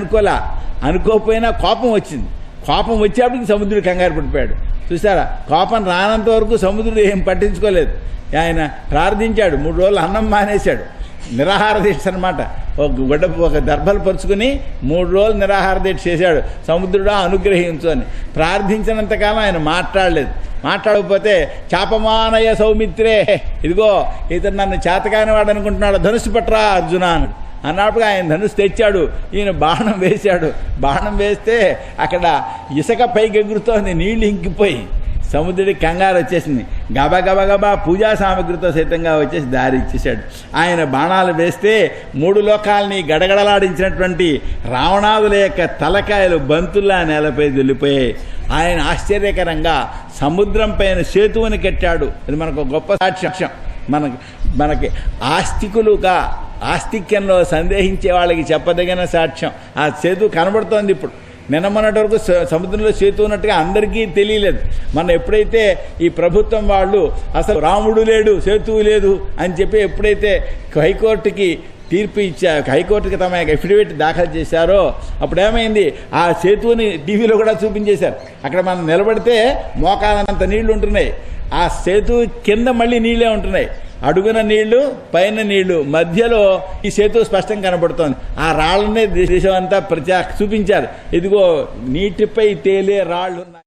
అనుకోపోయినా కోపం వచ్చింది. కోపం వచ్చేప్పటికి సముద్రుడు కంగారు పడిపోయాడు. చూసారా, కోపం రానంత వరకు సముద్రుడు ఏం పట్టించుకోలేదు. ఆయన ప్రార్థించాడు, 3 రోజులు అన్నం మానేశాడు, నిరాహార దీక్ష అనమాట. ఒక దర్భలు పరుచుకుని 3 రోజులు నిరాహార దీక్ష చేశాడు. సముద్రుడా అనుగ్రహించు అని ప్రార్థించినంతకాలం ఆయన మాట్లాడలేదు. మాట్లాడకపోతే చాపమానయ సౌమిత్రే, ఇదిగో ఇతను నన్ను చేతకాని వాడు అనుకుంటున్నాడు, ధనుసు పట్రా అర్జున అన్నప్పుడు ఆయన ధనుసు తెచ్చాడు. ఈయన బాణం వేశాడు. బాణం వేస్తే అక్కడ ఇసుక పైకి ఎగురుతోంది, నీళ్లు ఇంకిపోయి సముద్రుడికి కంగారు వచ్చేసింది. గబగబా పూజా సామగ్రితో సైతంగా వచ్చేసి దారి ఇచ్చేశాడు. ఆయన బాణాలు వేస్తే 3 లోకాలని గడగడలాడించినటువంటి రావణాదుల యొక్క తలకాయలు బంతుల్లా నేలపై వెళ్ళిపోయాయి. ఆయన ఆశ్చర్యకరంగా సముద్రం పైన సేతువుని కట్టాడు. ఇది మనకు గొప్ప సాక్ష్యం. మనకి ఆస్తికులుగా ఆస్తిక్యంలో సందేహించే వాళ్ళకి చెప్పదగిన సాక్ష్యం. ఆ సేతు కనబడుతోంది ఇప్పుడు. నిన్నమన్నటి వరకు సముద్రంలో సేతు ఉన్నట్టుగా అందరికీ తెలియలేదు. మనం ఎప్పుడైతే ఈ ప్రభుత్వం వాళ్ళు అసలు రాముడు లేడు, సేతువు లేదు అని చెప్పి ఎప్పుడైతే హైకోర్టుకి తీర్పు ఇచ్చారు, హైకోర్టుకి తమ అఫిడవిట్ దాఖలు చేశారో అప్పుడు ఏమైంది, ఆ సేతువుని టీవీలో కూడా చూపించేశారు. అక్కడ మనం నిలబడితే మోకాలనంత నీళ్లు ఉంటున్నాయి, ఆ సేతువు కింద మళ్ళీ నీళ్లే ఉంటున్నాయి, అడుగున నీళ్లు పైన నీళ్లు, మధ్యలో ఈ సేతు స్పష్టంగా కనబడుతోంది. ఆ రాళ్ళనే దేశం అంతా చూపించారు. ఇదిగో నీటిపై తేలే రాళ్లు ఉన్నాయి.